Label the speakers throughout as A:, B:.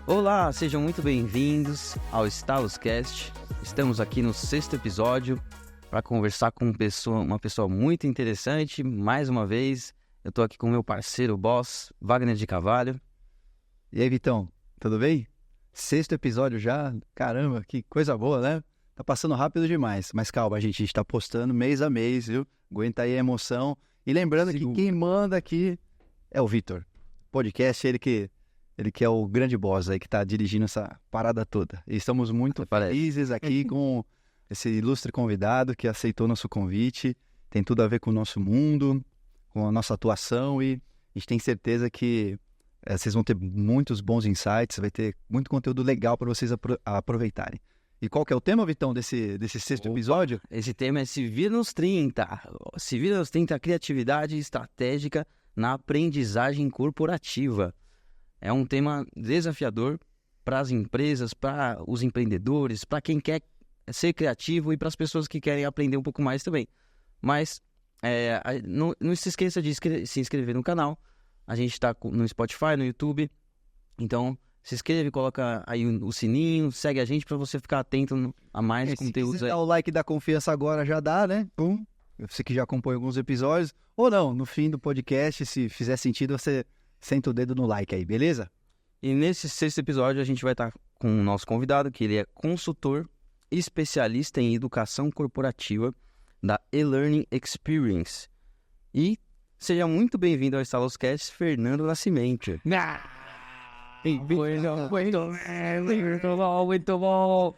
A: Olá, sejam muito bem-vindos ao StalosCast. Estamos aqui no 6º episódio para conversar com uma pessoa muito interessante. Mais uma vez, eu estou aqui com o meu parceiro, boss, Wagner de Carvalho.
B: E aí, Vitão, tudo bem? 6º episódio já, caramba, que coisa boa, né? Tá passando rápido demais, mas calma, a gente está postando mês a mês, viu? Aguenta aí a emoção. E lembrando que quem manda aqui é o Vitor. Podcast, ele que é o grande boss aí, que tá dirigindo essa parada toda. E estamos muito felizes aqui com esse ilustre convidado que aceitou nosso convite. Tem tudo a ver com o nosso mundo, com a nossa atuação, e a gente tem certeza que vocês vão ter muitos bons insights, vai ter muito conteúdo legal para vocês aproveitarem. E qual que é o tema, Vitão, desse 6º episódio?
A: Esse tema é Se Vira nos 30. Se Vira nos 30, criatividade estratégica na aprendizagem corporativa. É um tema desafiador para as empresas, para os empreendedores, para quem quer ser criativo e para as pessoas que querem aprender um pouco mais também. Mas não se esqueça de se inscrever no canal. A gente está no Spotify, no YouTube. Então, se inscreve, coloca aí o sininho, segue a gente para você ficar atento a mais conteúdos.
B: Se quiser dar o like da confiança agora, já dá, né? Pum. Você que já acompanha alguns episódios. Ou não, no fim do podcast, se fizer sentido, você senta o dedo no like aí, beleza?
A: E nesse 6º episódio, a gente vai estar com o nosso convidado, que ele é consultor, especialista em educação corporativa da eLearning Experience. E seja muito bem-vindo ao StalosCast, Fernando Nascimento.
C: Muito bom.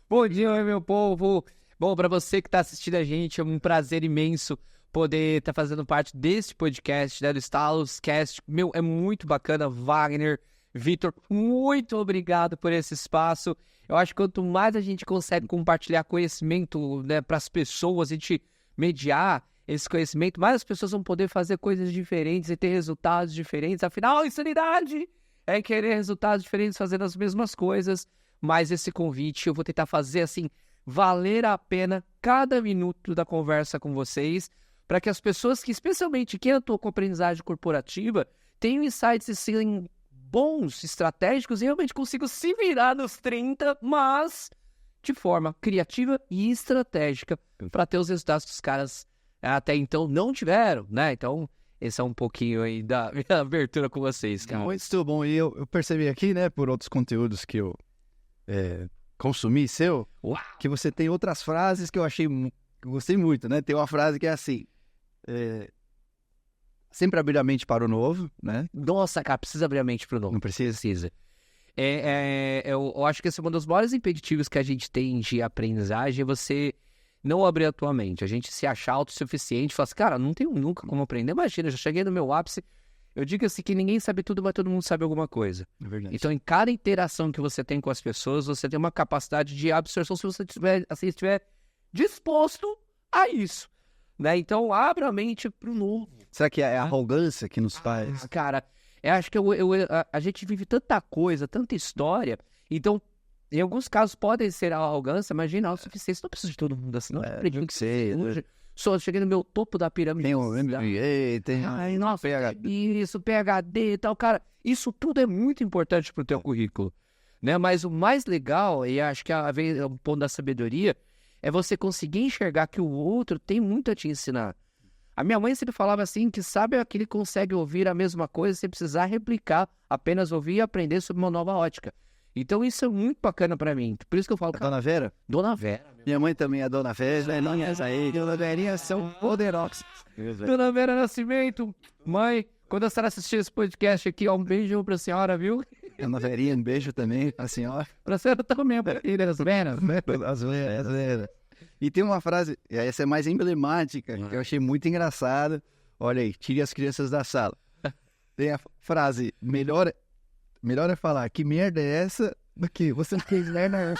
C: Bom dia, meu povo. Bom, para você que está assistindo a gente, é um prazer imenso poder estar fazendo parte desse podcast, né, do StalosCast. Meu, é muito bacana. Wagner, Vitor, muito obrigado por esse espaço. Eu acho que quanto mais a gente consegue compartilhar conhecimento, né, para as pessoas, a gente mediar esse conhecimento, mais as pessoas vão poder fazer coisas diferentes e ter resultados diferentes. Afinal, insanidade é querer resultados diferentes fazendo as mesmas coisas. Mas esse convite eu vou tentar fazer assim, valer a pena cada minuto da conversa com vocês, para que as pessoas que, especialmente quem atua com aprendizagem corporativa, tenham insights assim, bons, estratégicos e realmente consigam se virar nos 30, mas de forma criativa e estratégica para ter os resultados que os caras até então não tiveram, né? Então, esse é um pouquinho aí da minha abertura com vocês, cara.
B: Muito bom. E eu percebi aqui, né, por outros conteúdos que eu consumi seu, que você tem outras frases que eu achei, que eu gostei muito, né? Tem uma frase que é assim, sempre abrir a mente para o novo, né?
C: Nossa, cara, precisa abrir a mente para o novo.
B: Não precisa?
C: Precisa. Eu acho que esse é um dos maiores impeditivos que a gente tem de aprendizagem, é você não abrir a tua mente, a gente se achar autossuficiente, falar assim, cara, não tenho nunca como aprender. Imagina, eu já cheguei no meu ápice, eu digo assim que ninguém sabe tudo, mas todo mundo sabe alguma coisa.
B: É verdade.
C: Então, em cada interação que você tem com as pessoas, você tem uma capacidade de absorção se você estiver disposto a isso, né? Então, abra a mente pro novo.
B: Será que é a arrogância que nos faz?
C: Cara, eu acho que a gente vive tanta coisa, tanta história, então, em alguns casos pode ser a arrogância, imagina, a autossuficiência, não preciso de todo mundo assim, não acredito que
B: sei, né?
C: Só cheguei no meu topo da pirâmide.
B: Tem o MBA, tem
C: Ai, nossa,
B: PhD.
C: isso, PhD e tal, cara, isso tudo é muito importante pro teu currículo, né? Mas o mais legal, e acho que é um ponto da sabedoria, é você conseguir enxergar que o outro tem muito a te ensinar. A minha mãe sempre falava assim, que sabe aquele que consegue ouvir a mesma coisa sem precisar replicar, apenas ouvir e aprender sobre uma nova ótica. Então isso é muito bacana pra mim. Por isso que eu falo...
B: Dona Vera?
C: Dona Vera.
B: Minha mãe também é Dona Vera.
C: Dona Verinha são poderosas. Dona Vera Nascimento. Mãe, quando a senhora assistir esse podcast aqui, ó, um beijo pra senhora, viu?
B: Dona Verinha, um beijo também pra senhora.
C: Pra senhora também, as veras, né?
B: As veras. E tem uma frase, essa é mais emblemática, que eu achei muito engraçada. Olha aí, tire as crianças da sala. Tem a frase, melhor é falar, que merda é essa, do que você não fez merda.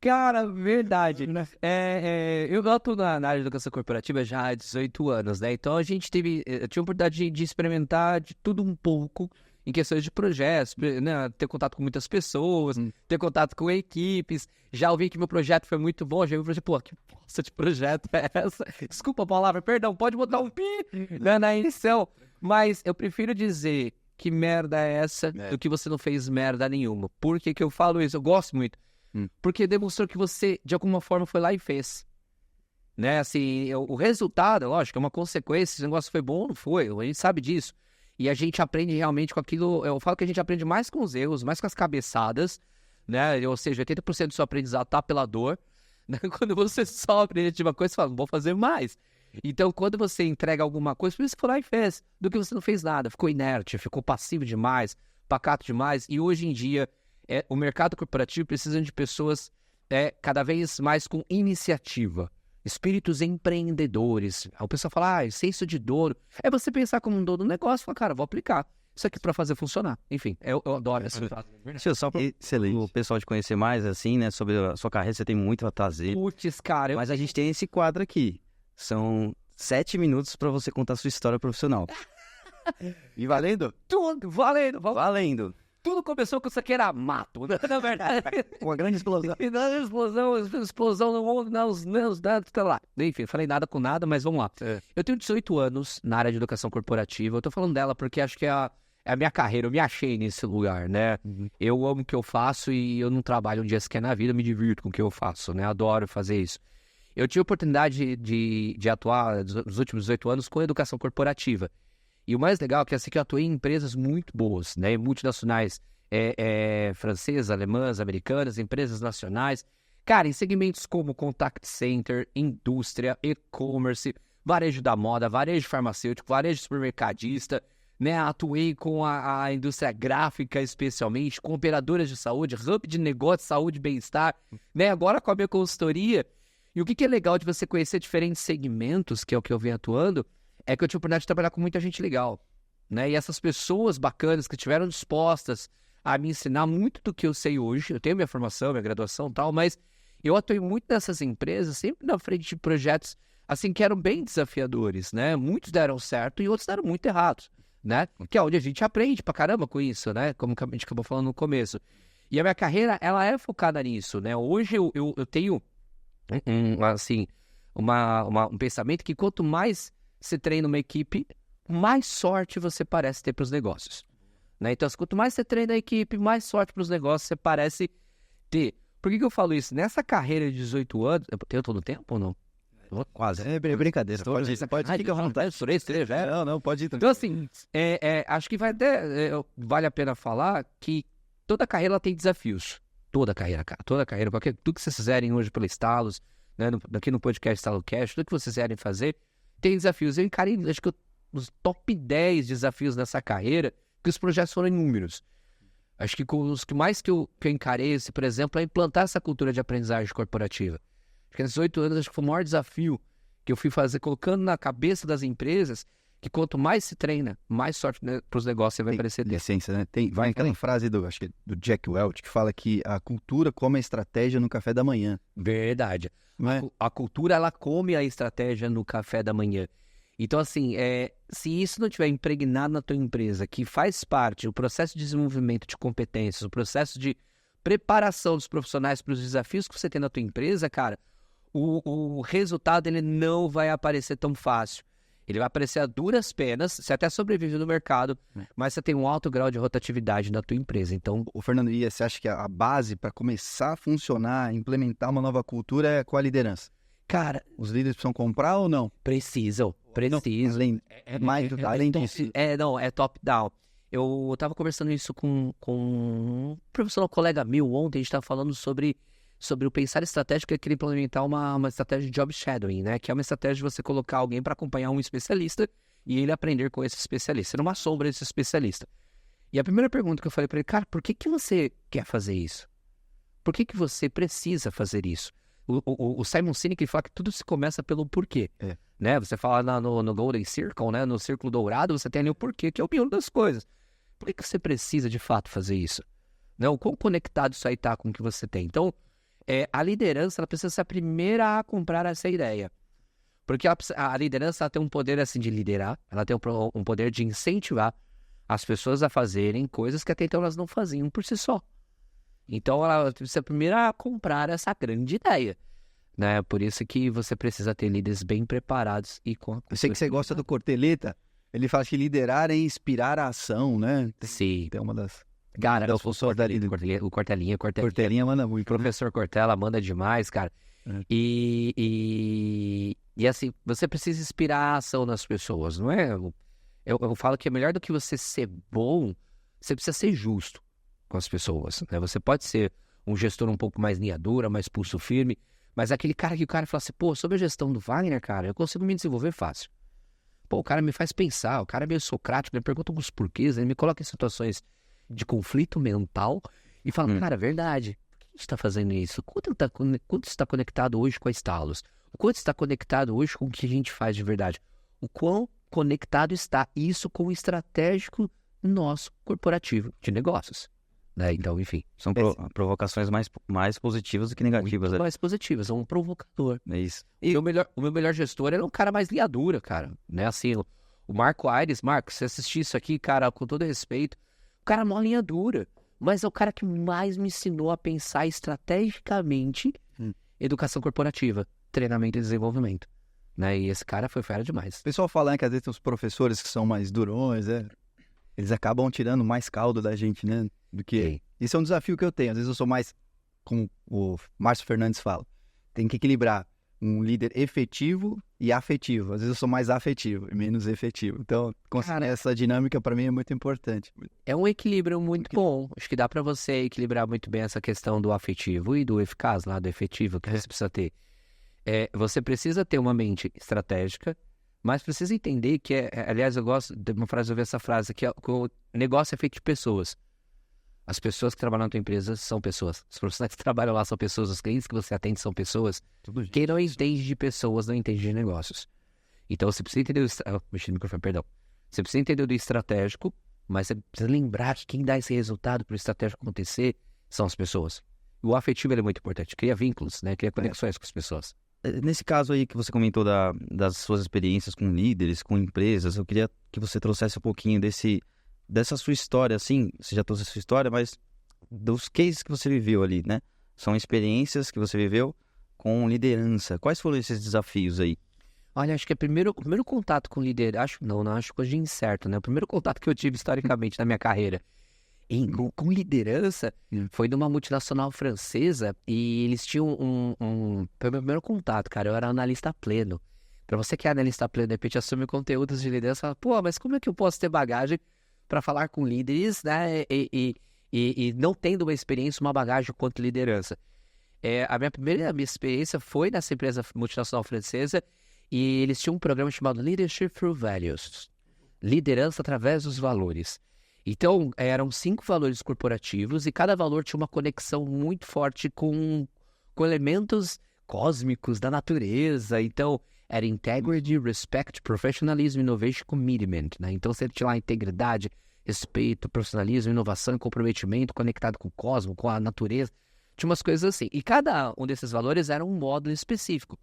C: Cara, verdade. Eu atuo na área de educação corporativa já há 18 anos, né? Então eu tive a oportunidade de experimentar de tudo um pouco. em questões de projetos, né? Ter contato com muitas pessoas, ter contato com equipes. Já ouvi que meu projeto foi muito bom, já vi o projeto, pô, que bosta de projeto é essa? Desculpa a palavra, perdão, pode botar um pi na edição. Mas eu prefiro dizer que merda é essa do que você não fez merda nenhuma. Por que que eu falo isso? Eu gosto muito. Porque demonstrou que você, de alguma forma, foi lá e fez. Né, assim, o resultado, lógico, é uma consequência, esse negócio foi bom ou não foi, a gente sabe disso. E a gente aprende realmente com aquilo, eu falo que a gente aprende mais com os erros, mais com as cabeçadas, né, ou seja, 80% do seu aprendizado tá pela dor, né? Quando você só aprende de uma coisa, você fala, não vou fazer mais. Então, quando você entrega alguma coisa, por isso que foi lá e fez, do que você não fez nada, ficou inerte, ficou passivo demais, pacato demais, e hoje em dia, o mercado corporativo precisa de pessoas cada vez mais com iniciativa. Espíritos empreendedores. Aí o pessoal fala, senso de dono. É você pensar como um dono do negócio e falar, cara, vou aplicar isso aqui pra fazer funcionar. Enfim, eu adoro essa frase.
A: Deixa eu só para o pessoal te conhecer mais, assim, né, sobre a sua carreira, você tem muito a trazer.
C: Putz, cara.
A: Mas a gente tem esse quadro aqui. São 7 minutos para você contar a sua história profissional.
B: E valendo?
C: Tudo valendo.
A: Valendo.
C: Tudo começou com isso aqui era mato, né? Na verdade.
B: Uma grande explosão.
C: E na explosão no mundo, nos dados, tá lá. Enfim, falei nada com nada, mas vamos lá. Eu tenho 18 anos na área de educação corporativa. Eu tô falando dela porque acho que é a minha carreira. Eu me achei nesse lugar, né? Eu amo o que eu faço e eu não trabalho um dia sequer na vida, eu me divirto com o que eu faço, né? Adoro fazer isso. Eu tive a oportunidade de atuar nos últimos 18 anos com educação corporativa. E o mais legal é que assim que eu atuei em empresas muito boas, né? Multinacionais francesas, alemãs, americanas, empresas nacionais. Cara, em segmentos como contact center, indústria, e-commerce, varejo da moda, varejo farmacêutico, varejo supermercadista, né? Atuei com a indústria gráfica especialmente, com operadoras de saúde, hub de negócio, saúde e bem-estar, né? Agora com a minha consultoria. E o que é legal de você conhecer diferentes segmentos, que é o que eu venho atuando, é que eu tive a oportunidade de trabalhar com muita gente legal, né? E essas pessoas bacanas que estiveram dispostas a me ensinar muito do que eu sei hoje. Eu tenho minha formação, minha graduação e tal, mas eu atuei muito nessas empresas, sempre na frente de projetos, assim, que eram bem desafiadores, né? Muitos deram certo e outros deram muito errados, né? Que é onde a gente aprende pra caramba com isso, né? Como a gente acabou falando no começo. E a minha carreira, ela é focada nisso, né? Hoje eu tenho, um pensamento que quanto mais você treina uma equipe, mais sorte você parece ter para os negócios, né? Então, quanto mais você treina a equipe, mais sorte para os negócios você parece ter. Por que eu falo isso? Nessa carreira de 18 anos... Eu tenho todo o tempo ou não?
A: Quase.
B: É brincadeira. Pode
C: fica à vontade,
B: Não, pode ir.
C: Então, assim, acho que vai até... vale a pena falar que toda carreira ela tem desafios. Toda carreira, cara. Toda carreira. Tudo que vocês fizerem hoje pela Stalos, né? Aqui no podcast StaloCast, tudo que vocês quiserem fazer, tem desafios. Eu encarei, acho que os top 10 desafios nessa carreira, que os projetos foram inúmeros. Acho que com os que mais que eu encarei, por exemplo, é implantar essa cultura de aprendizagem corporativa. Acho que nesses 8 anos, acho que foi o maior desafio que eu fui fazer, colocando na cabeça das empresas que quanto mais se treina, mais sorte, né, para os negócios você vai parecer ter.
B: Licença, né? Vai aquela frase acho que do Jack Welch, que fala que a cultura come a estratégia no café da manhã.
C: Verdade.
B: Não é?
C: A cultura, ela come a estratégia no café da manhã. Então, assim, se isso não estiver impregnado na tua empresa, que faz parte do processo de desenvolvimento de competências, o processo de preparação dos profissionais para os desafios que você tem na tua empresa, cara, o resultado ele não vai aparecer tão fácil. Ele vai aparecer a duras penas, você até sobrevive no mercado, mas você tem um alto grau de rotatividade na tua empresa. Então,
B: o Fernando, você acha que a base para começar a funcionar, implementar uma nova cultura é com a liderança?
C: Cara,
B: os líderes precisam comprar ou não?
C: Precisam.
B: Além disso.
C: É top-down. Eu tava conversando isso com um profissional colega meu ontem, a gente tava falando sobre o pensar estratégico, que queria implementar uma estratégia de job shadowing, né? Que é uma estratégia de você colocar alguém para acompanhar um especialista e ele aprender com esse especialista, ser uma sombra desse especialista. E a primeira pergunta que eu falei para ele, cara, por que você quer fazer isso? Por que você precisa fazer isso? O Simon Sinek fala que tudo se começa pelo porquê, né? Você fala no Golden Circle, né? No Círculo Dourado, você tem ali o porquê, que é o miolo das coisas. Por que você precisa, de fato, fazer isso? Não, o quão conectado isso aí tá com o que você tem? Então, a liderança ela precisa ser a primeira a comprar essa ideia. Porque a liderança ela tem um poder assim de liderar, ela tem um poder de incentivar, as pessoas a fazerem coisas que até então elas não faziam por si só. Então, ela precisa primeiro comprar essa grande ideia, né? Por isso que você precisa ter líderes bem preparados e com...
B: Eu sei que você gosta do Corteleta. Ele fala que liderar é inspirar a ação, né?
C: Sim.
B: É uma das...
C: Cara,
B: das funções da líder.
C: o Cortelinha.
B: Cortelinha manda muito.
C: O professor Cortella manda demais, cara.
B: É.
C: E assim, você precisa inspirar a ação nas pessoas, não é? Eu falo que é melhor do que você ser bom, você precisa ser justo com as pessoas, né? Você pode ser um gestor um pouco mais linha dura, mais pulso firme, mas aquele cara que o cara fala assim, pô, sobre a gestão do Wagner, cara, eu consigo me desenvolver fácil. Pô, o cara me faz pensar, o cara é meio socrático, ele pergunta alguns porquês, ele me coloca em situações de conflito mental e fala, cara, verdade, por que a gente está fazendo isso? Quanto está conectado hoje com a Stalos? O quanto está conectado hoje com o que a gente faz de verdade? O quão conectado está isso com o estratégico nosso corporativo de negócios? Né? Então, enfim.
A: São provocações mais positivas do que negativas.
C: Muito mais positivas, é um provocador.
A: É isso.
C: E o meu melhor gestor era um cara mais linha dura, cara. Né? Assim, o Marco Aires, Marco, se assistir isso aqui, cara, com todo respeito, o cara é uma linha dura, mas é o cara que mais me ensinou a pensar estrategicamente educação corporativa, treinamento e desenvolvimento. Né? E esse cara foi fera demais.
B: O pessoal fala, né, que às vezes tem os professores que são mais durões, eles acabam tirando mais caldo da gente, né? Do que...
C: Sim.
B: Isso é um desafio que eu tenho. Às vezes eu sou mais, como o Márcio Fernandes fala, tem que equilibrar um líder efetivo e afetivo. Às vezes eu sou mais afetivo e menos efetivo. Então, conseguir essa dinâmica para mim é muito importante.
C: É um equilíbrio muito bom. Acho que dá para você equilibrar muito bem essa questão do afetivo e do eficaz, lá do efetivo que você precisa ter. Você precisa ter uma mente estratégica, mas precisa entender que, aliás, eu gosto de uma frase, eu ouvi essa frase, que o negócio é feito de pessoas. As pessoas que trabalham na tua empresa são pessoas. Os profissionais que trabalham lá são pessoas. Os clientes que você atende são pessoas. Quem não entende de pessoas não entende de negócios. Então, você precisa entender mexi no microfone, perdão. Você precisa entender do estratégico, mas você precisa lembrar que quem dá esse resultado para o estratégico acontecer são as pessoas. O afetivo ele é muito importante. Cria vínculos, né? Cria conexões com as pessoas.
A: Nesse caso aí que você comentou das suas experiências com líderes, com empresas, eu queria que você trouxesse um pouquinho dessa sua história, assim, você já trouxe a sua história, mas dos cases que você viveu ali, né? São experiências que você viveu com liderança. Quais foram esses desafios aí?
C: Olha, acho que o primeiro contato com líder, acho que hoje é incerto, né? O primeiro contato que eu tive historicamente na minha carreira com liderança foi numa multinacional francesa e eles tinham foi o meu primeiro contato, cara. Eu era analista pleno. Pra você que é analista pleno, de repente assume conteúdos de liderança, fala, pô, mas como é que eu posso ter bagagem para falar com líderes, né? E não tendo uma experiência, uma bagagem quanto liderança. A minha primeira experiência foi nessa empresa multinacional francesa e eles tinham um programa chamado Leadership Through Values. Liderança através dos valores. Então, eram 5 valores corporativos e cada valor tinha uma conexão muito forte com elementos cósmicos da natureza. Então, era integrity, respect, professionalism, innovation, commitment. Né? Então, você tinha lá integridade, respeito, profissionalismo, inovação e comprometimento conectado com o cosmos, com a natureza. Tinha umas coisas assim. E cada um desses valores era um módulo específico.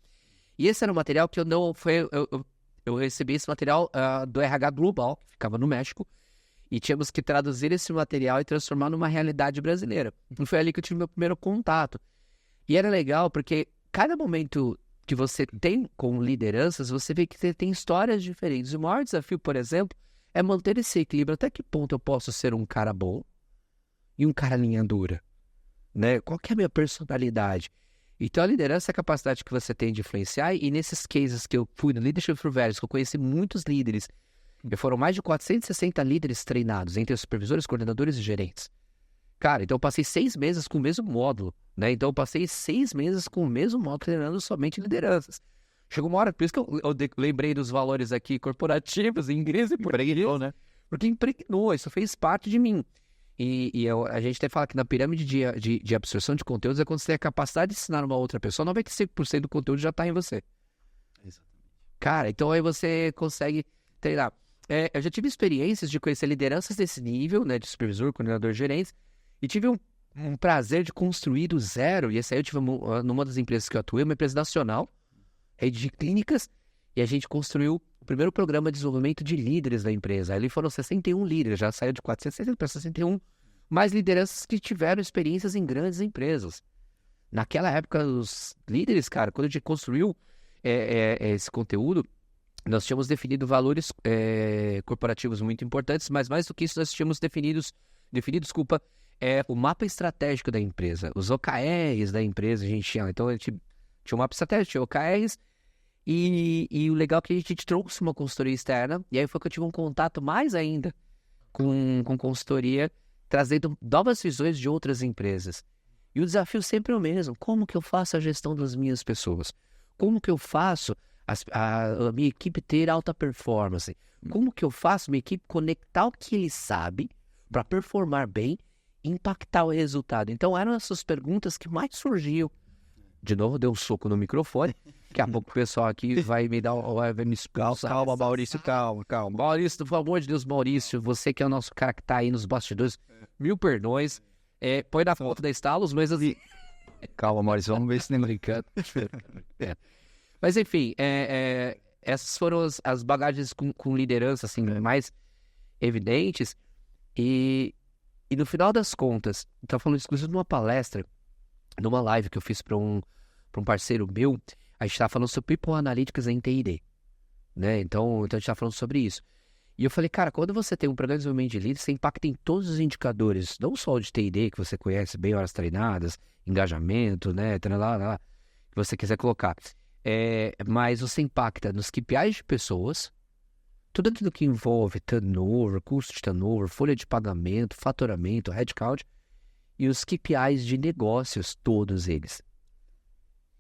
C: E esse era um material que eu recebi esse material do RH Global, que ficava no México. E tínhamos que traduzir esse material e transformar numa realidade brasileira. E foi ali que eu tive meu primeiro contato. E era legal porque cada momento que você tem com lideranças, você vê que você tem histórias diferentes. O maior desafio, por exemplo, é manter esse equilíbrio. Até que ponto eu posso ser um cara bom e um cara linha dura? Né? Qual que é a minha personalidade? Então, a liderança é a capacidade que você tem de influenciar. E nesses cases que eu fui no Leadership Through Values, que eu conheci muitos líderes, foram mais de 460 líderes treinados, entre os supervisores, coordenadores e gerentes. Cara, então eu passei 6 meses com o mesmo módulo, né? Então eu passei 6 meses com o mesmo módulo treinando somente lideranças. Chegou uma hora, por isso que eu lembrei dos valores aqui corporativos, em inglês e português.
B: Impregnou, né?
C: Porque impregnou, isso fez parte de mim. A gente até fala que na pirâmide de absorção de conteúdos é quando você tem a capacidade de ensinar uma outra pessoa, 95% do conteúdo já está em você.
B: Exatamente.
C: Cara, então aí você consegue treinar. Eu já tive experiências de conhecer lideranças desse nível, né, de supervisor, coordenador, gerentes, e tive um prazer de construir do zero, e esse aí eu tive numa das empresas que eu atuei, uma empresa nacional, rede de clínicas, e a gente construiu o primeiro programa de desenvolvimento de líderes da empresa. Ali foram 61 líderes, já saiu de 460 para 61, mais lideranças que tiveram experiências em grandes empresas. Naquela época, os líderes, cara, quando a gente construiu esse conteúdo, nós tínhamos definido valores corporativos muito importantes, mas mais do que isso, nós tínhamos definido, o mapa estratégico da empresa, os OKRs da empresa, a gente tinha. Então, a gente tinha um mapa estratégico, tinha OKRs, e o legal é que a gente trouxe uma consultoria externa, e aí foi que eu tive um contato mais ainda com consultoria, trazendo novas visões de outras empresas. E o desafio sempre é o mesmo: como que eu faço a gestão das minhas pessoas? Como que eu faço a minha equipe ter alta performance? Como que eu faço a minha equipe conectar o que ele sabe para performar bem e impactar o resultado? Então eram essas perguntas que mais surgiam. De novo, deu um soco no microfone. Daqui a pouco o pessoal aqui vai me expulsar.
B: Calma, Maurício, calma.
C: Maurício, por favor de Deus, Maurício, você que é o nosso cara que tá aí nos bastidores, mil perdões. Põe na foto da Stalos, mas assim...
B: Calma, Maurício, vamos ver se nem
C: brincando. Mas enfim, essas foram as bagagens com liderança assim, mais evidentes. E no final das contas, eu estava falando exclusivo numa palestra, numa live que eu fiz para um parceiro meu. A gente estava falando sobre People Analytics em TID, né? Então a gente estava falando sobre isso. E eu falei, cara, quando você tem um programa de desenvolvimento de líder, você impacta em todos os indicadores, não só o de TID, que você conhece bem, horas treinadas, engajamento, né, que você quiser colocar. Mas você impacta nos KPIs de pessoas, tudo aquilo que envolve turnover, custo de turnover, folha de pagamento, faturamento, headcount, e os KPIs de negócios, todos eles.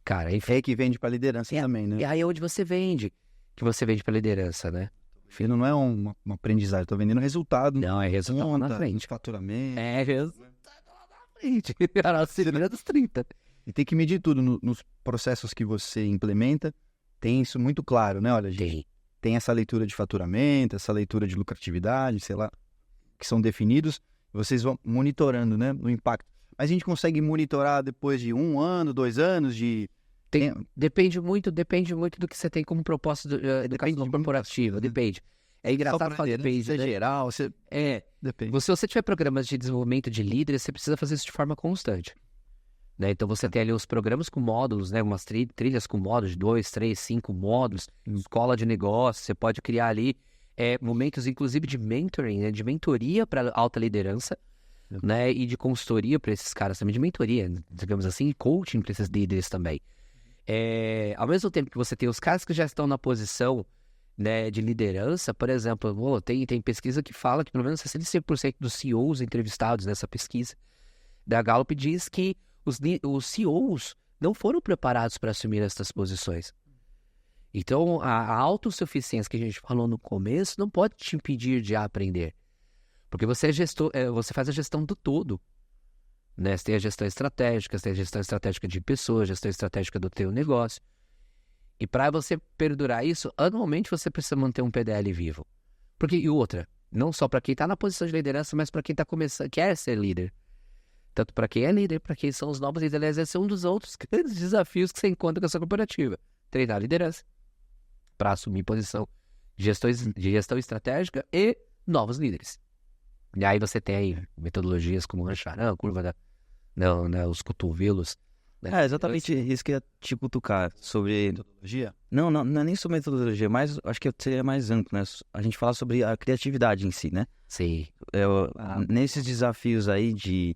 C: Cara,
B: aí que vende para liderança também, né?
C: E aí é onde você vende, que você vende para liderança, né?
B: Filho, não é um aprendizado, eu tô vendendo resultado.
C: Não, é resultado lá na frente.
B: Faturamento.
C: É resultado lá na frente. A cena dos 30.
B: E tem que medir tudo nos processos que você implementa. Tem isso muito claro, né? Olha, gente, tem essa leitura de faturamento, essa leitura de lucratividade, sei lá, que são definidos. Vocês vão monitorando, né, no impacto. Mas a gente consegue monitorar depois de 1 ano, 2 anos de...
C: Depende muito do que você tem como propósito de educação corporativa. Depende. É engraçado falar depende.
B: É geral. Depende.
C: Se você tiver programas de desenvolvimento de líderes, você precisa fazer isso de forma constante. Né? Então você tem ali os programas com módulos, né? Umas trilhas com módulos de 2, 3, 5 módulos, escola de negócio. Você pode criar ali momentos, inclusive, de mentoring, né? De mentoria para alta liderança. Né? E de consultoria para esses caras também, de mentoria, digamos assim, e coaching para esses líderes também. Ao mesmo tempo que você tem os caras que já estão na posição, né, de liderança, por exemplo, tem pesquisa que fala que pelo menos 65% dos CEOs entrevistados nessa pesquisa da Gallup diz que os CEOs não foram preparados para assumir essas posições. Então, a autossuficiência que a gente falou no começo não pode te impedir de aprender. Porque você você faz a gestão do todo. Né? Você tem a gestão estratégica, você tem a gestão estratégica de pessoas, gestão estratégica do teu negócio. E para você perdurar isso, anualmente você precisa manter um PDL vivo. E outra, não só para quem está na posição de liderança, mas para quem está começando, quer ser líder. Tanto para quem é líder, para quem são os novos líderes. Esse é um dos outros grandes desafios que você encontra com essa corporativa. Treinar a liderança para assumir posição de gestão estratégica e novos líderes. E aí você tem aí metodologias como o Rancharan, curva os cotovelos. Né?
A: Exatamente isso que eu ia te cutucar sobre...
B: Metodologia?
A: Não é nem sobre metodologia, mas acho que seria mais amplo, né? A gente fala sobre a criatividade em si, né?
C: Sim.
A: Nesses desafios aí de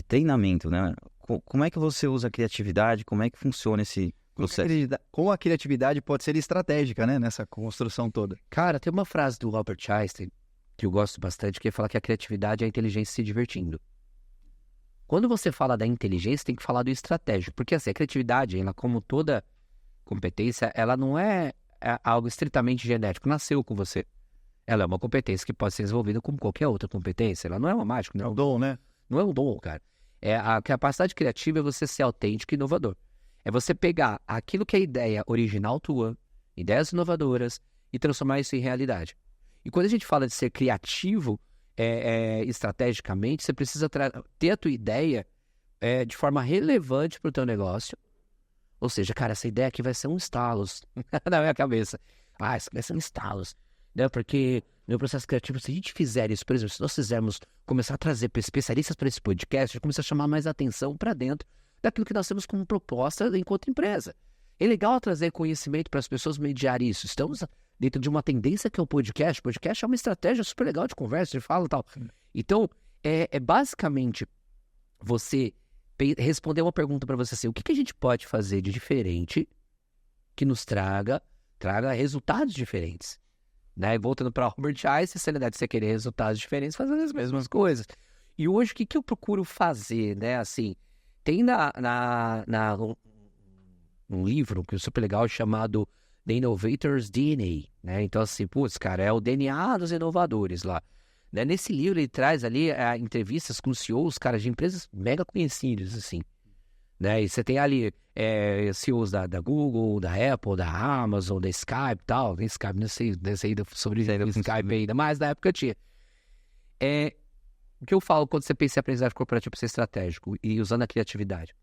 A: treinamento, né? Como é que você usa a criatividade? Como é que funciona esse processo?
B: Como a criatividade pode ser estratégica, né? Nessa construção toda.
C: Cara, tem uma frase do Albert Einstein que eu gosto bastante, que fala que a criatividade é a inteligência se divertindo. Quando você fala da inteligência, tem que falar do estratégico. Porque assim, a criatividade, ela, como toda competência, ela não é algo estritamente genético, nasceu com você. Ela é uma competência que pode ser desenvolvida como qualquer outra competência. Ela não é uma mágica.
B: É um dom, né?
C: Não é um dom, cara. A capacidade criativa é você ser autêntico e inovador. É você pegar aquilo que é ideia original tua, ideias inovadoras, e transformar isso em realidade. E quando a gente fala de ser criativo, estrategicamente, você precisa ter a tua ideia de forma relevante para o teu negócio, Ou seja, cara, essa ideia aqui vai ser um estalos na minha cabeça. Isso vai ser um estalos. Né? Porque no meu processo criativo, se a gente fizer isso, por exemplo, se nós fizermos começar a trazer especialistas para esse podcast, já começa a chamar mais atenção para dentro daquilo que nós temos como proposta enquanto empresa. É legal trazer conhecimento para as pessoas mediar isso. Estamos dentro de uma tendência que é o podcast. O podcast é uma estratégia super legal de conversa, de fala e tal. Então, é basicamente você responder uma pergunta para você assim, o que a gente pode fazer de diferente que nos traga resultados diferentes? Né? E voltando para Albert Einstein, né, de você querer resultados diferentes fazendo as mesmas coisas. E hoje, o que eu procuro fazer, né? Assim, tem um livro que é super legal chamado The Innovator's DNA, né? Então, assim, cara, é o DNA dos inovadores lá. Né? Nesse livro, ele traz ali entrevistas com CEOs, caras de empresas mega conhecidas, assim. Né? E você tem ali CEOs da Google, da Apple, da Amazon, da Skype e tal. Tem Skype, não sei sobre Skype ainda, mas na época tinha. O que eu falo quando você pensa em aprendizagem corporativa para ser estratégico e usando a criatividade?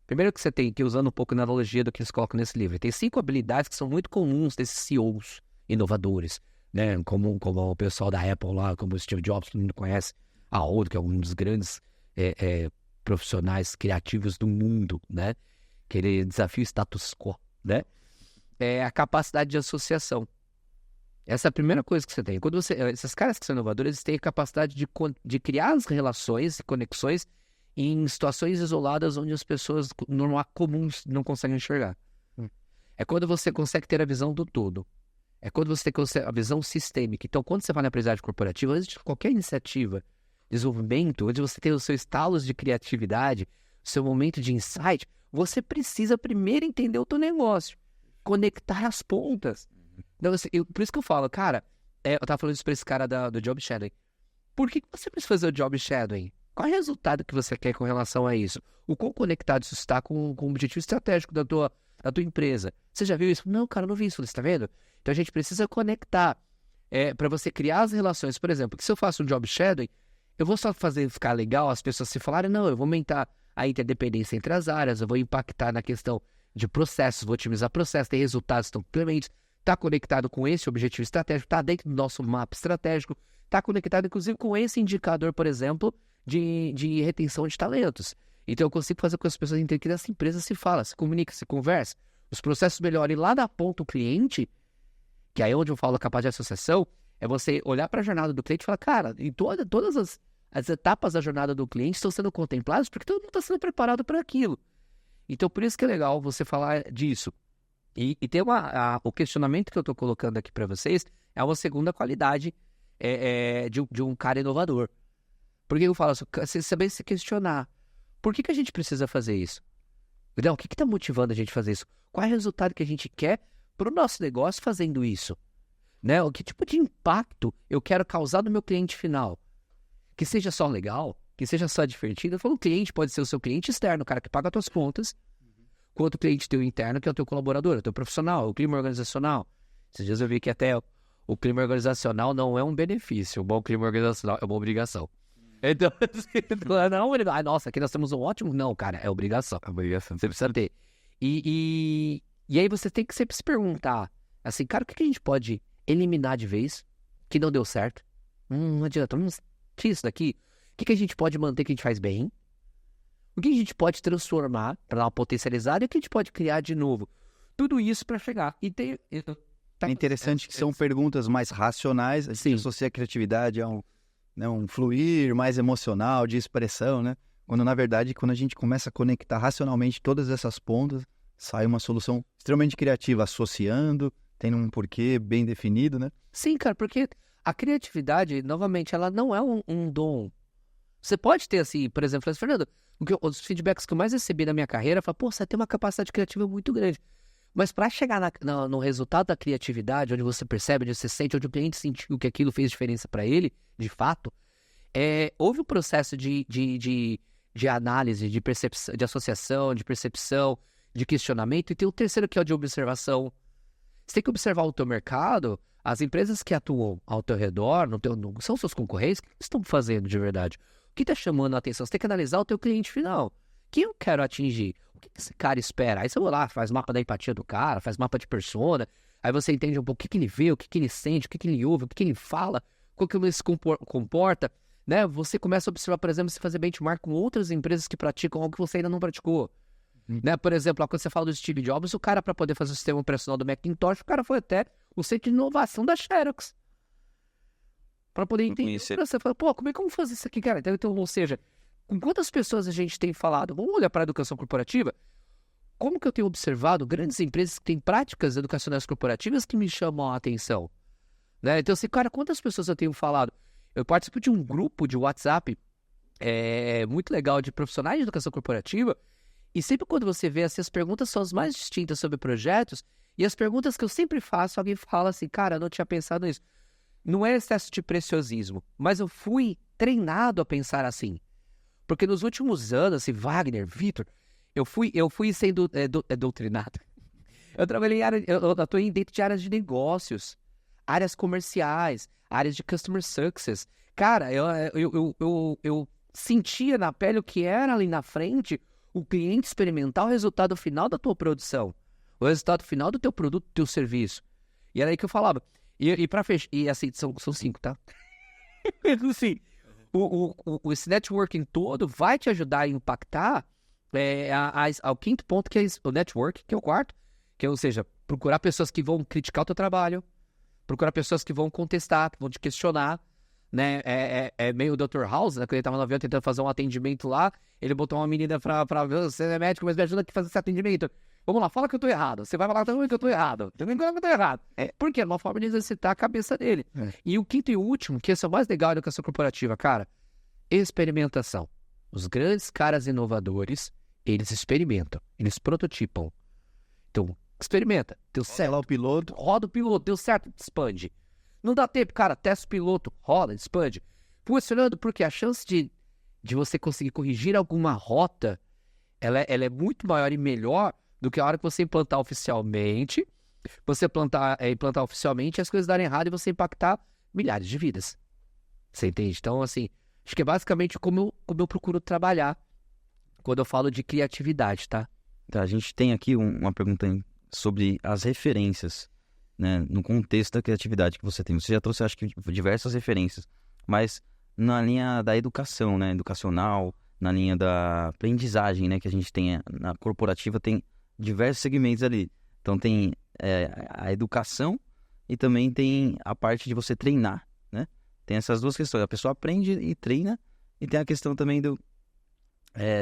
C: Primeiro que você tem que, usando um pouco na analogia do que eles colocam nesse livro, tem 5 habilidades que são muito comuns desses CEOs inovadores, né? Como o pessoal da Apple lá, como o Steve Jobs, que todo mundo conhece, a Odo, que é um dos grandes profissionais criativos do mundo, né? Que ele desafia o status quo, né? É a capacidade de associação. Essa é a primeira coisa que você tem. Quando esses caras que são inovadores, eles têm a capacidade de criar as relações e conexões em situações isoladas onde as pessoas comuns não conseguem enxergar. É quando você consegue ter a visão do todo. É quando você tem a visão sistêmica. Então, quando você vai na aprendizagem corporativa, antes de qualquer iniciativa, desenvolvimento, onde você tem os seus estalos de criatividade, o seu momento de insight, você precisa primeiro entender o teu negócio, conectar as pontas. Então, por isso que eu falo, cara, eu tava falando isso pra esse cara do job shadowing. Por que você precisa fazer o job shadowing? Qual é o resultado que você quer com relação a isso? O quão conectado isso está com o objetivo estratégico da tua empresa? Você já viu isso? Não, cara, eu não vi isso, você tá vendo? Então a gente precisa conectar para você criar as relações. Por exemplo, que se eu faço um job shadowing, eu vou só fazer ficar legal as pessoas se falarem, não, eu vou aumentar a interdependência entre as áreas, eu vou impactar na questão de processos, vou otimizar processos, ter resultados tão complementos, está conectado com esse objetivo estratégico, está dentro do nosso mapa estratégico, está conectado inclusive com esse indicador, por exemplo, de retenção de talentos. Então eu consigo fazer com que as pessoas entendam que nessa empresa se fala, se comunica, se conversa, os processos melhorem lá da ponta o cliente, que aí é onde eu falo capaz de associação, é você olhar para a jornada do cliente e falar, cara, em todas as etapas da jornada do cliente estão sendo contempladas porque todo mundo está sendo preparado para aquilo. Então por isso que é legal você falar disso. E tem o questionamento que eu estou colocando aqui para vocês é uma segunda qualidade de um cara inovador. Por que eu falo assim? Você saber se questionar. Por que a gente precisa fazer isso? Então, o que está motivando a gente a fazer isso? Qual é o resultado que a gente quer para o nosso negócio fazendo isso? Né? Que tipo de impacto eu quero causar no meu cliente final? Que seja só legal, que seja só divertido. Eu falo, o cliente pode ser o seu cliente externo, o cara que paga as tuas contas, quanto o cliente teu interno, que é o teu colaborador, o teu profissional, o clima organizacional. Esses dias eu vi que até o clima organizacional não é um benefício, o bom clima organizacional é uma obrigação. Então, não, nossa, aqui nós temos um ótimo... Não, cara, é obrigação. É obrigação. Você precisa ter. E aí você tem que sempre se perguntar, assim, cara, o que a gente pode eliminar de vez que não deu certo? Não adianta, vamos tirar isso daqui. O que a gente pode manter que a gente faz bem? O que a gente pode transformar para dar uma potencializada e o que a gente pode criar de novo? Tudo isso para chegar.
B: É interessante que são perguntas mais racionais, a gente associa a criatividade a um fluir mais emocional, de expressão, né? Quando, na verdade, quando a gente começa a conectar racionalmente todas essas pontas, sai uma solução extremamente criativa, associando, tendo um porquê bem definido, né?
C: Sim, cara, porque a criatividade, novamente, ela não é um dom. Você pode ter, assim, por exemplo, Fernando, os feedbacks que eu mais recebi na minha carreira, foi, pô, você tem uma capacidade criativa muito grande. Mas para chegar no resultado da criatividade, onde você percebe, onde você sente, onde o cliente sentiu que aquilo fez diferença para ele, de fato, houve um processo de análise, de percepção, de associação, de percepção, de questionamento, e tem o terceiro que é o de observação. Você tem que observar o teu mercado, as empresas que atuam ao teu redor, são seus concorrentes, o que estão fazendo de verdade? O que está chamando a atenção? Você tem que analisar o teu cliente final. Quem eu quero atingir? O que esse cara espera? Aí você vai lá, faz mapa da empatia do cara, faz mapa de persona, aí você entende um pouco o que ele vê, o que ele sente, o que ele ouve, o que ele fala, como que ele se comporta, né? Você começa a observar, por exemplo, se fazer benchmark com outras empresas que praticam algo que você ainda não praticou. Né? Por exemplo, quando você fala do Steve Jobs, o cara, para poder fazer o sistema operacional do Macintosh, o cara foi até o centro de inovação da Xerox. Para poder entender. Você fala, pô, como é que eu vou fazer isso aqui, cara? Então, ou seja, com quantas pessoas a gente tem falado, vamos olhar para a educação corporativa, como que eu tenho observado grandes empresas que têm práticas educacionais corporativas que me chamam a atenção? Né? Então, assim, cara, quantas pessoas eu tenho falado? Eu participo de um grupo de WhatsApp muito legal de profissionais de educação corporativa, e sempre quando você vê assim, as perguntas são as mais distintas sobre projetos, e as perguntas que eu sempre faço, alguém fala assim, cara, eu não tinha pensado nisso. Não é excesso de preciosismo, mas eu fui treinado a pensar assim. Porque nos últimos anos, assim, Wagner, Vitor, eu fui sendo doutrinado. Eu trabalhei eu atuei dentro de áreas de negócios, áreas comerciais, áreas de customer success. Cara, eu sentia na pele o que era ali na frente o cliente experimentar o resultado final da tua produção, o resultado final do teu produto, do teu serviço. E era aí que eu falava. E para fechar, e assim, são 5, tá? Assim, esse networking todo vai te ajudar a impactar ao quinto ponto, que é o network, que é o quarto, que é, ou seja, procurar pessoas que vão criticar o teu trabalho, procurar pessoas que vão contestar, que vão te questionar, né? É meio o Dr. House, né? Quando ele tava no avião tentando fazer um atendimento lá, ele botou uma menina pra ver, você é médico, mas me ajuda aqui a fazer esse atendimento. Vamos lá, fala que eu tô errado. Você vai falar também que eu tô errado. Também que eu tô errado. Por quê? É uma forma de exercitar a cabeça dele. E o quinto e último, que esse é o mais legal da educação corporativa, cara, experimentação. Os grandes caras inovadores, eles experimentam, eles prototipam. Então, experimenta. Deu certo.
B: Lá o piloto.
C: Roda o piloto, deu certo, expande. Não dá tempo, cara, testa o piloto, roda, expande. Funcionando porque a chance de você conseguir corrigir alguma rota, ela é muito maior e melhor do que a hora que você implantar oficialmente, implantar oficialmente, as coisas darem errado e você impactar milhares de vidas. Você entende? Então, assim, acho que é basicamente como eu procuro trabalhar quando eu falo de criatividade, tá?
A: Tá, a gente tem aqui uma pergunta sobre as referências, né, no contexto da criatividade que você tem. Você já trouxe, acho que, diversas referências, mas na linha da educação, né, educacional, na linha da aprendizagem, né, que a gente tem na corporativa, tem diversos segmentos ali. Então tem a educação e também tem a parte de você treinar, né? Tem essas duas questões. A pessoa aprende e treina, e tem a questão também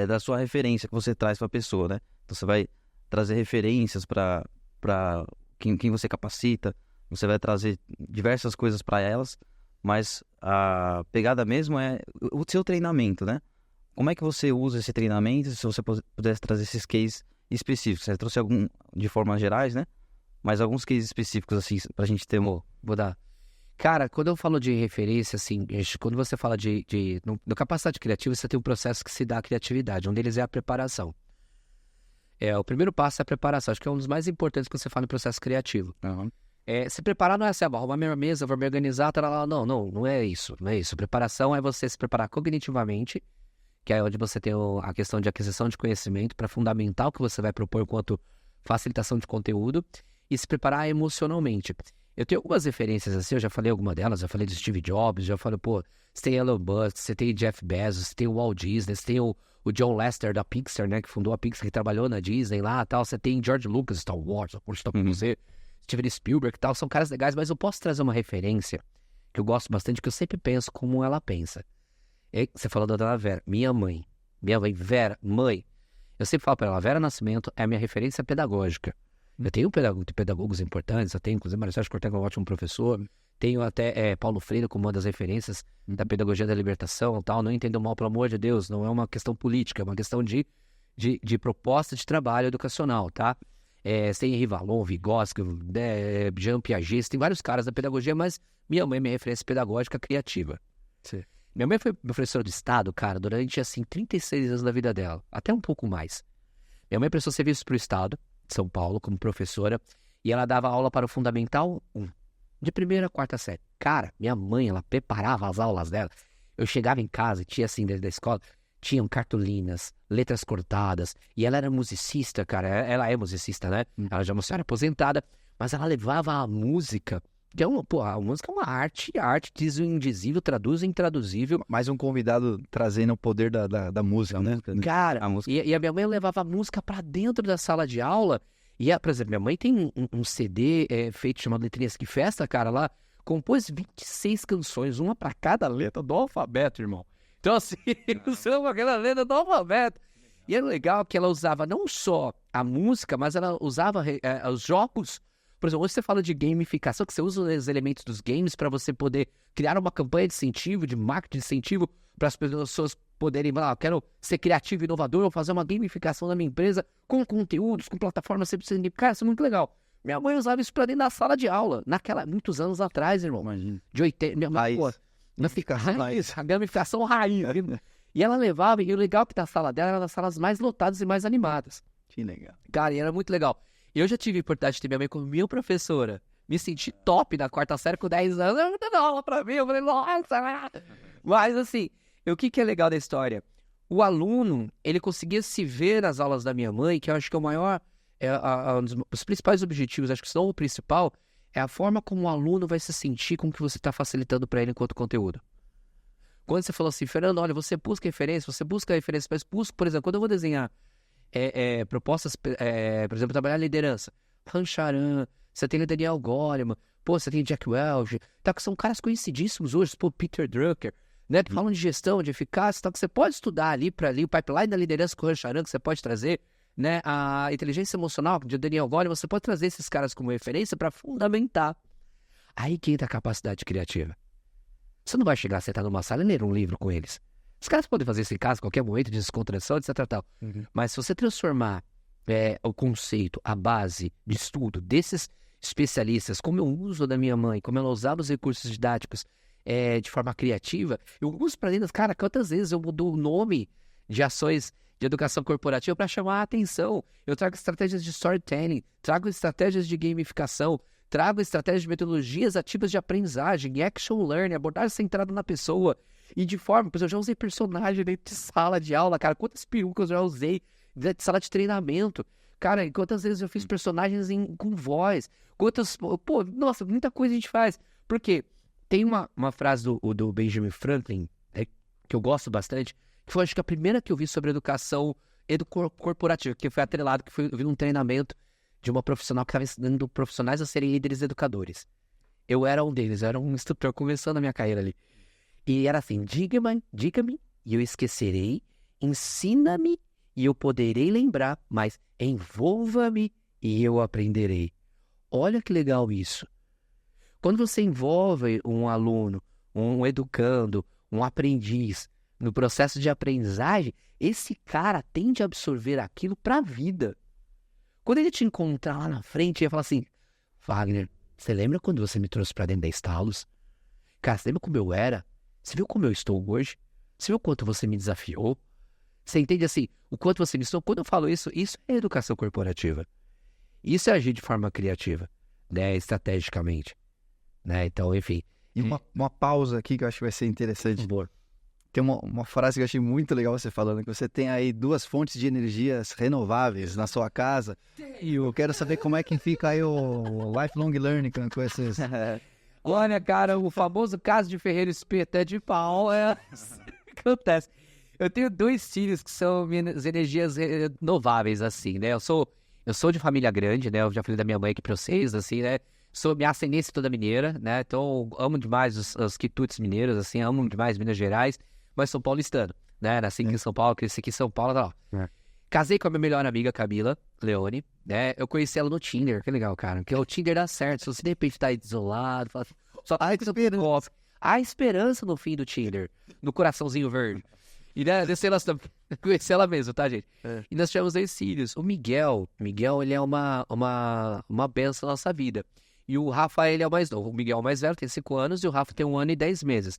A: da sua referência que você traz para a pessoa, né? Então você vai trazer referências para quem você capacita, você vai trazer diversas coisas para elas, mas a pegada mesmo é o seu treinamento, né? Como é que você usa esse treinamento? Se você pudesse trazer esses cases específicos. Você trouxe algum de formas gerais, né? Mas alguns cases específicos, assim, pra gente ter
C: Vou dar. Cara, quando eu falo de referência, assim, quando você fala no capacidade criativa, você tem um processo que se dá à criatividade. Um deles é a preparação. O primeiro passo é a preparação. Acho que é um dos mais importantes que você fala no processo criativo.
A: Uhum.
C: Se preparar não é assim, vou arrumar minha mesa, vou me organizar, não é isso. Não é isso. Preparação é você se preparar cognitivamente, que é onde você tem a questão de aquisição de conhecimento para fundamentar o que você vai propor enquanto facilitação de conteúdo, e se preparar emocionalmente. Eu tenho algumas referências assim, eu já falei alguma delas, já falei de Steve Jobs, já falei, você tem Elon Musk, você tem Jeff Bezos, você tem o Walt Disney, você tem o John Lasseter da Pixar, né, que fundou a Pixar, que trabalhou na Disney lá e tal, você tem George Lucas, Star Wars, você, Steven Spielberg e tal, são caras legais, mas eu posso trazer uma referência que eu gosto bastante, que eu sempre penso como ela pensa. Você falou da Dona Vera, minha mãe, Vera, mãe, eu sempre falo para ela, Vera Nascimento é a minha referência pedagógica. Eu tenho pedagogos importantes, eu tenho, inclusive, Marcelo Cortega, um ótimo professor, tenho até Paulo Freire como uma das referências da pedagogia da libertação e tal, não entendo mal, pelo amor de Deus, não é uma questão política, é uma questão de proposta de trabalho educacional, tá? Você tem Rivalon, Vygotsky, Jean Piaget, tem vários caras da pedagogia, mas minha mãe é minha referência pedagógica criativa.
A: Sim.
C: Minha mãe foi professora de Estado, cara, durante, assim, 36 anos da vida dela, até um pouco mais. Minha mãe prestou serviço para o Estado de São Paulo como professora, e ela dava aula para o Fundamental 1, de primeira a quarta série. Cara, minha mãe, ela preparava as aulas dela. Eu chegava em casa e tinha, assim, da escola, tinham cartolinas, letras cortadas, e ela era musicista, cara, ela é musicista, né? Ela já é uma senhora aposentada, mas ela levava a música, que é a música é uma arte diz o indizível, traduz o intraduzível.
B: Mais um convidado trazendo o poder da música, né?
C: Cara,
A: A música.
C: e a minha mãe levava a música pra dentro da sala de aula, e, por exemplo, minha mãe tem um CD feito chamado Letrinhas que Festa, cara, lá compôs 26 canções, uma pra cada letra do alfabeto, irmão. Então, assim, usava aquela letra do alfabeto. E era legal que ela usava não só a música, mas ela usava os jogos. Por exemplo, hoje você fala de gamificação, que você usa os elementos dos games para você poder criar uma campanha de incentivo, de marketing de incentivo, para as pessoas poderem, eu quero ser criativo e inovador, vou fazer uma gamificação na minha empresa com conteúdos, com plataformas 100%. Cara, isso é muito legal. Minha mãe usava isso pra dentro da sala de aula, muitos anos atrás, irmão.
B: Imagina.
C: De 80. Minha mãe,
B: Raiz.
C: a gamificação raiz. E ela levava, e o legal é que da sala dela era das salas mais lotadas e mais animadas.
B: Que legal.
C: Cara, e era muito legal. Eu já tive a oportunidade de ter minha mãe como minha professora. Me senti top na quarta série com 10 anos. Ela dando aula pra mim. Eu falei, nossa. Mas assim, o que é legal da história? O aluno, ele conseguia se ver nas aulas da minha mãe, que eu acho que é o maior, um dos principais objetivos, acho que se não o principal, é a forma como o aluno vai se sentir com o que você está facilitando para ele enquanto conteúdo. Quando você falou assim, Fernando, olha, você busca referência, mas busca, por exemplo, quando eu vou desenhar propostas, por exemplo, trabalhar liderança, Rancharan, você tem o Daniel Goleman, você tem o Jack Welch, que são caras conhecidíssimos hoje, Peter Drucker, né, que falam de gestão, de eficácia, que você pode estudar ali o pipeline da liderança com o Rancharan, que você pode trazer, né, a inteligência emocional de Daniel Goleman, você pode trazer esses caras como referência para fundamentar. Aí que entra a capacidade criativa. Você não vai chegar a sentar numa sala e ler um livro com eles. Os caras podem fazer isso em casa, a qualquer momento, de descontração, etc. Tal. Mas se você transformar o conceito, a base de estudo desses especialistas, como eu uso da minha mãe, como ela usava os recursos didáticos de forma criativa, eu uso para dentro, cara, quantas vezes eu mudo o nome de ações de educação corporativa para chamar a atenção. Eu trago estratégias de storytelling, trago estratégias de gamificação, trago estratégias de metodologias ativas de aprendizagem, action learning, abordagem centrada na pessoa. E de forma, por exemplo, eu já usei personagem dentro de sala de aula, cara. Quantas perucas eu já usei dentro de sala de treinamento? Cara, quantas vezes eu fiz personagens com voz? Nossa, muita coisa a gente faz. Por quê? Tem uma frase do Benjamin Franklin, que eu gosto bastante, que foi, acho que a primeira que eu vi sobre educação corporativa, que foi atrelado, eu vi num treinamento de uma profissional que estava ensinando profissionais a serem líderes educadores. Eu era um deles, eu era um instrutor começando a minha carreira ali. E era assim, diga-me e eu esquecerei, ensina-me e eu poderei lembrar, mas envolva-me e eu aprenderei. Olha que legal isso. Quando você envolve um aluno, um educando, um aprendiz no processo de aprendizagem, esse cara tende a absorver aquilo para a vida. Quando ele te encontrar lá na frente, ele ia falar assim, Wagner, você lembra quando você me trouxe para dentro da Estalos? Cara, você lembra como eu era? Você viu como eu estou hoje? Você viu o quanto você me desafiou? Você entende assim, o quanto você me ensinou? Quando eu falo isso é educação corporativa. Isso é agir de forma criativa, né, estrategicamente. Né? Então, enfim.
B: E uma pausa aqui que eu acho que vai ser interessante.
C: Por favor.
B: Tem uma frase que eu achei muito legal você falando, que você tem aí 2 fontes de energias renováveis na sua casa. E eu quero saber como é que fica aí o lifelong learning com esses...
C: Olha, cara, o famoso caso de Ferreiro Espeta de pau acontece. Eu tenho 2 filhos que são minhas energias renováveis, assim, né? Eu sou de família grande, né? Eu já falei da minha mãe aqui pra vocês, assim, né? Minha ascendência toda mineira, né? Então, amo demais os quitutes mineiros, assim, amo demais Minas Gerais, mas sou paulistano, né? Nasci aqui em São Paulo, cresci aqui em São Paulo, tá lá. Casei com a minha melhor amiga, Camila Leone, né? Eu conheci ela no Tinder, que legal, cara. Porque o Tinder dá certo, se você de repente tá aí isolado, fala, só tá há esperança no fim do Tinder, no coraçãozinho verde. E né, conheci ela mesmo, tá, gente? E nós tivemos 2 filhos. O Miguel, ele é uma benção na nossa vida. E o Rafa, ele é o mais novo. O Miguel é o mais velho, tem 5 anos, e o Rafa tem 1 ano e 10 meses.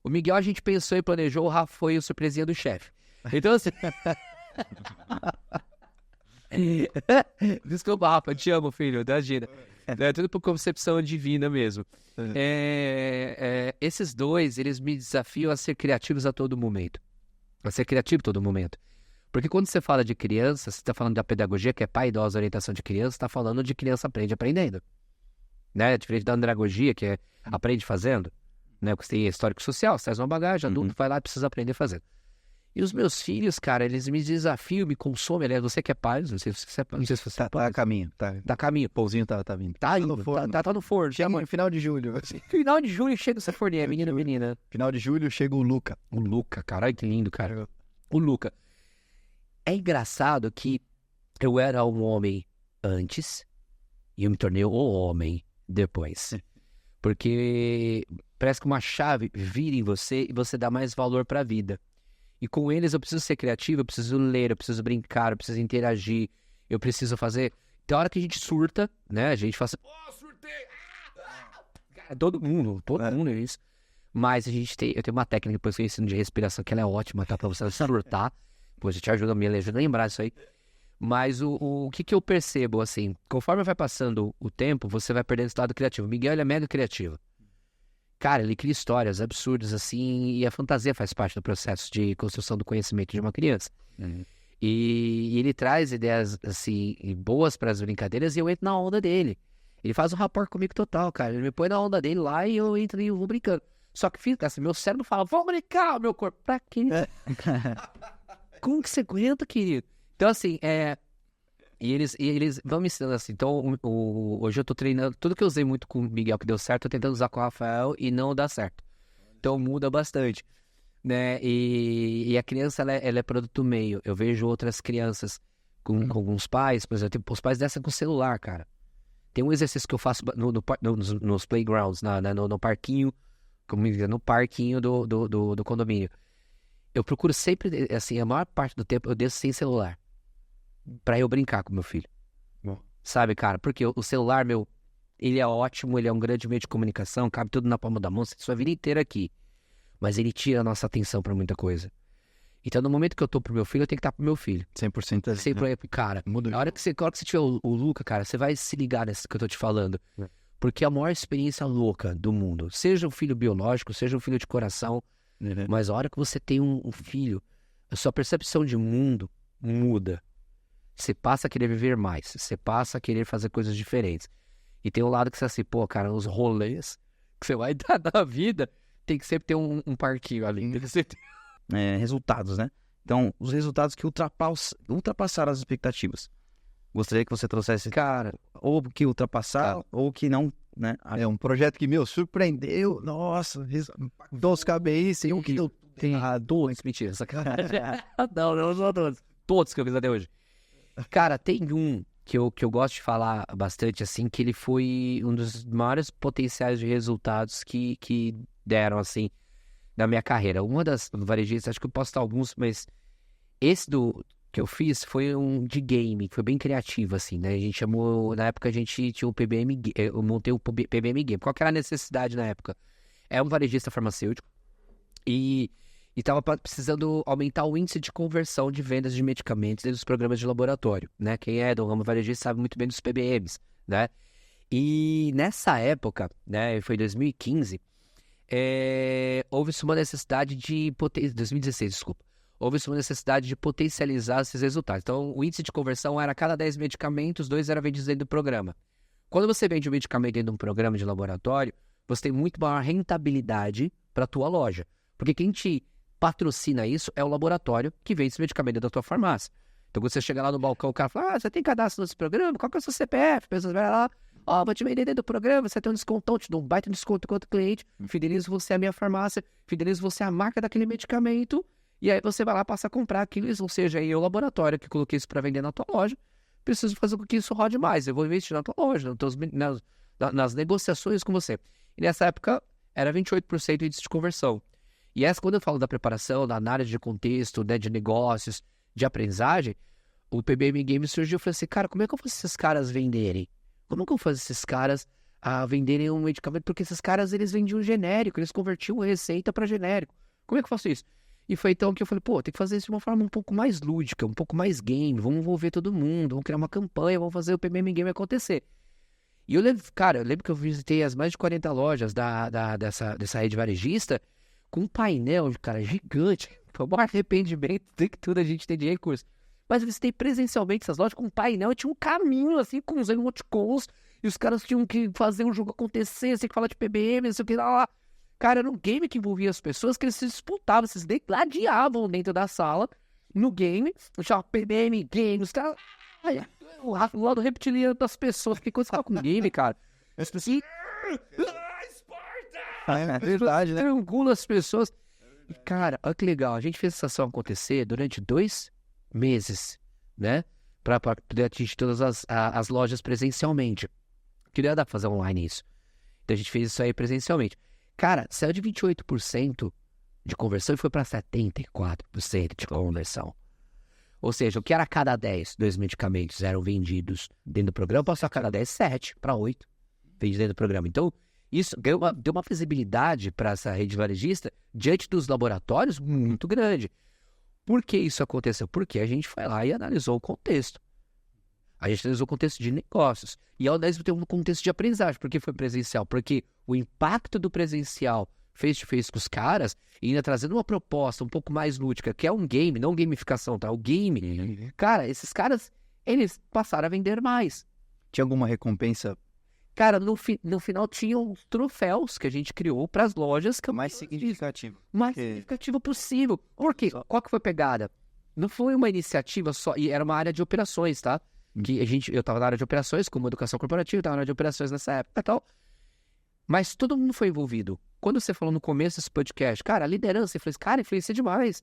C: O Miguel a gente pensou e planejou, o Rafa foi o surpresinha do chefe. Então, assim... Desculpa, Rafa, te amo, filho, imagina. É tudo por concepção divina mesmo. Esses 2, eles me desafiam a ser criativos a todo momento. Pra ser criativo todo momento. Porque quando você fala de criança, você está falando da pedagogia, que é pai, idosa, orientação de criança, você está falando de criança aprende aprendendo. Né? Diferente da andragogia, que é aprende fazendo. Né? Porque você tem histórico social, você traz uma bagagem, adulto vai lá e precisa aprender fazendo. E os meus filhos, cara, eles me desafiam, me consomem. Aliás, você que é pai, não sei se você é pai. Não sei se você é pai.
B: Tá a caminho, tá.
C: Tá a caminho.
B: O pãozinho tá vindo.
C: Tá
B: no
C: indo,
B: forno.
C: tá no forno.
B: Chega no final de julho.
C: Final de julho chega essa forninha, menina.
B: Final de julho chega o Luca.
C: O Luca, caralho, que lindo, cara. O Luca. É engraçado que eu era um homem antes e eu me tornei o homem depois. Porque parece que uma chave vira em você e você dá mais valor pra vida. E com eles eu preciso ser criativo, eu preciso ler, eu preciso brincar, eu preciso interagir, eu preciso fazer... Tem hora que a gente surta, né? A gente fala assim, surtei! Cara, todo mundo é isso. Mas eu tenho uma técnica, depois que eu ensino de respiração, que ela é ótima, tá? Pra você surtar. Pô, você te ajuda a lembrar isso aí. Mas o que eu percebo, assim, conforme vai passando o tempo, você vai perdendo esse lado criativo. O Miguel, ele é mega criativo. Cara, ele cria histórias absurdas, assim, e a fantasia faz parte do processo de construção do conhecimento de uma criança. E ele traz ideias, assim, boas para as brincadeiras e eu entro na onda dele. Ele faz um rapport comigo total, cara. Ele me põe na onda dele lá e eu entro e eu vou brincando. Só que fica assim, meu cérebro fala, vamos brincar, meu corpo. Pra quê? Como que você aguenta, querido? Então, assim, E eles vão me ensinando assim. Então, hoje eu tô treinando. Tudo que eu usei muito com o Miguel que deu certo, eu tô tentando usar com o Rafael e não dá certo. Então, muda bastante. Né? E a criança, ela é produto meio. Eu vejo outras crianças com alguns pais, por exemplo, os pais descem com celular, cara. Tem um exercício que eu faço nos playgrounds, no parquinho, no parquinho do condomínio. Eu procuro sempre, assim, a maior parte do tempo eu desço sem celular. Pra eu brincar com meu filho.
B: Bom.
C: Sabe, cara? Porque o celular, ele é ótimo, ele é um grande meio de comunicação, cabe tudo na palma da mão, você tem sua vida inteira aqui. Mas ele tira a nossa atenção pra muita coisa. Então, no momento que eu tô pro meu filho, eu tenho que estar pro meu filho.
B: 100% ali.
C: Sempre, cara,
B: Muda.
C: na hora que você tiver o Luca, cara, você vai se ligar nesse que eu tô te falando. Porque é a maior experiência louca do mundo. Seja um filho biológico, seja um filho de coração. Mas a hora que você tem um filho, a sua percepção de mundo muda. Você passa a querer viver mais. Você passa a querer fazer coisas diferentes. E tem um lado que você assim, pô, cara, os rolês que você vai dar na vida, tem que sempre ter um parquinho ali. Tem que sempre ter...
A: resultados, né? Então, os resultados que ultrapassaram as expectativas. Gostaria que você trouxesse,
C: Cara,
A: ou que ultrapassaram, ou que não, né?
B: É um projeto que, surpreendeu. Nossa, impactou os KBIs, tem um que deu
C: tem todos, mentira, sacanagem. Não todos. Todos que eu fiz até hoje. Cara, tem um que eu gosto de falar bastante, assim, que ele foi um dos maiores potenciais de resultados que deram, assim, na minha carreira. Uma das varejistas, acho que eu posso citar alguns, mas esse que eu fiz foi um de game, que foi bem criativo, assim, né? A gente chamou, na época a gente tinha o PBM, eu montei o PBM Game. Qual que era a necessidade na época? É um varejista farmacêutico e estava precisando aumentar o índice de conversão de vendas de medicamentos e dos programas de laboratório, né? Quem é do ramo varejista sabe muito bem dos PBMs, né? E nessa época, né, foi 2015, houve-se uma necessidade de... 2016, desculpa. Houve-se uma necessidade de potencializar esses resultados. Então, o índice de conversão era a cada 10 medicamentos, 2 eram vendidos dentro do programa. Quando você vende um medicamento dentro de um programa de laboratório, você tem muito maior rentabilidade para a tua loja. Porque quem te patrocina isso é o laboratório que vende esse medicamento da tua farmácia. Então, quando você chega lá no balcão, o cara fala, você tem cadastro nesse programa? Qual que é o seu CPF? A pessoa vai lá, vou te vender dentro do programa, você tem um descontão, te dou um baita desconto quanto cliente, fidelizo você à minha farmácia, fidelizo você à marca daquele medicamento, e aí você vai lá, passa a comprar aquilo, ou seja, aí é o laboratório que coloquei isso para vender na tua loja, preciso fazer com que isso rode mais, eu vou investir na tua loja, nas negociações com você. E nessa época, era 28% de índice de conversão. E essa, quando eu falo da preparação, da análise de contexto, né, de negócios, de aprendizagem, o PBM Game surgiu, eu falei assim, cara, como é que eu faço esses caras venderem? Como é que eu faço esses caras venderem um medicamento? Porque esses caras, eles vendiam genérico, eles convertiam receita para genérico. Como é que eu faço isso? E foi então que eu falei, tem que fazer isso de uma forma um pouco mais lúdica, um pouco mais game, vamos envolver todo mundo, vamos criar uma campanha, vamos fazer o PBM Game acontecer. E eu lembro que eu visitei as mais de 40 lojas dessa rede varejista com um painel, cara, gigante, Foi um arrependimento de que tudo a gente tem de recurso. Mas eu visitei presencialmente essas lojas com um painel e tinha um caminho, assim, com os emoticons. E os caras tinham que fazer o jogo acontecer, tinha que falar de PBM, não sei o que lá. Cara, era um game que envolvia as pessoas, que eles se disputavam, se gladiavam dentro da sala, no game. Chamava PBM Game, os caras... O lado reptiliano das pessoas. Porque quando você fala com game, cara... As pessoas...
B: É verdade, né?
C: Triangula as pessoas. E, cara, olha que legal. A gente fez essa ação acontecer durante 2 meses, né? Pra poder atingir todas as lojas presencialmente. Queria dar pra fazer online isso. Então a gente fez isso aí presencialmente. Cara, saiu de 28% de conversão e foi pra 74% de conversão. Ou seja, o que era a cada 10 dos medicamentos eram vendidos dentro do programa, passou a cada 10, 7 para 8 vendidos dentro do programa. Então, isso deu uma visibilidade para essa rede varejista diante dos laboratórios muito grande. Por que isso aconteceu? Porque a gente foi lá e analisou o contexto. A gente analisou o contexto de negócios. E ao mesmo tempo um contexto de aprendizagem. Por que foi presencial? Porque o impacto do presencial face-to-face com os caras, e ainda trazendo uma proposta um pouco mais lúdica, que é um game, não gamificação, tá? O game. Cara, esses caras, eles passaram a vender mais.
B: Tinha alguma recompensa
C: Cara, no final tinham troféus que a gente criou para as lojas que
B: mais significativa?
C: mais significativa possível. Por quê? Qual que foi a pegada? Não foi uma iniciativa só, e era uma área de operações, tá? Que eu tava na área de operações, como educação corporativa, tava na área de operações nessa época e tal. Mas todo mundo foi envolvido. Quando você falou no começo desse podcast, cara, a liderança, eu falei, cara, influencia demais.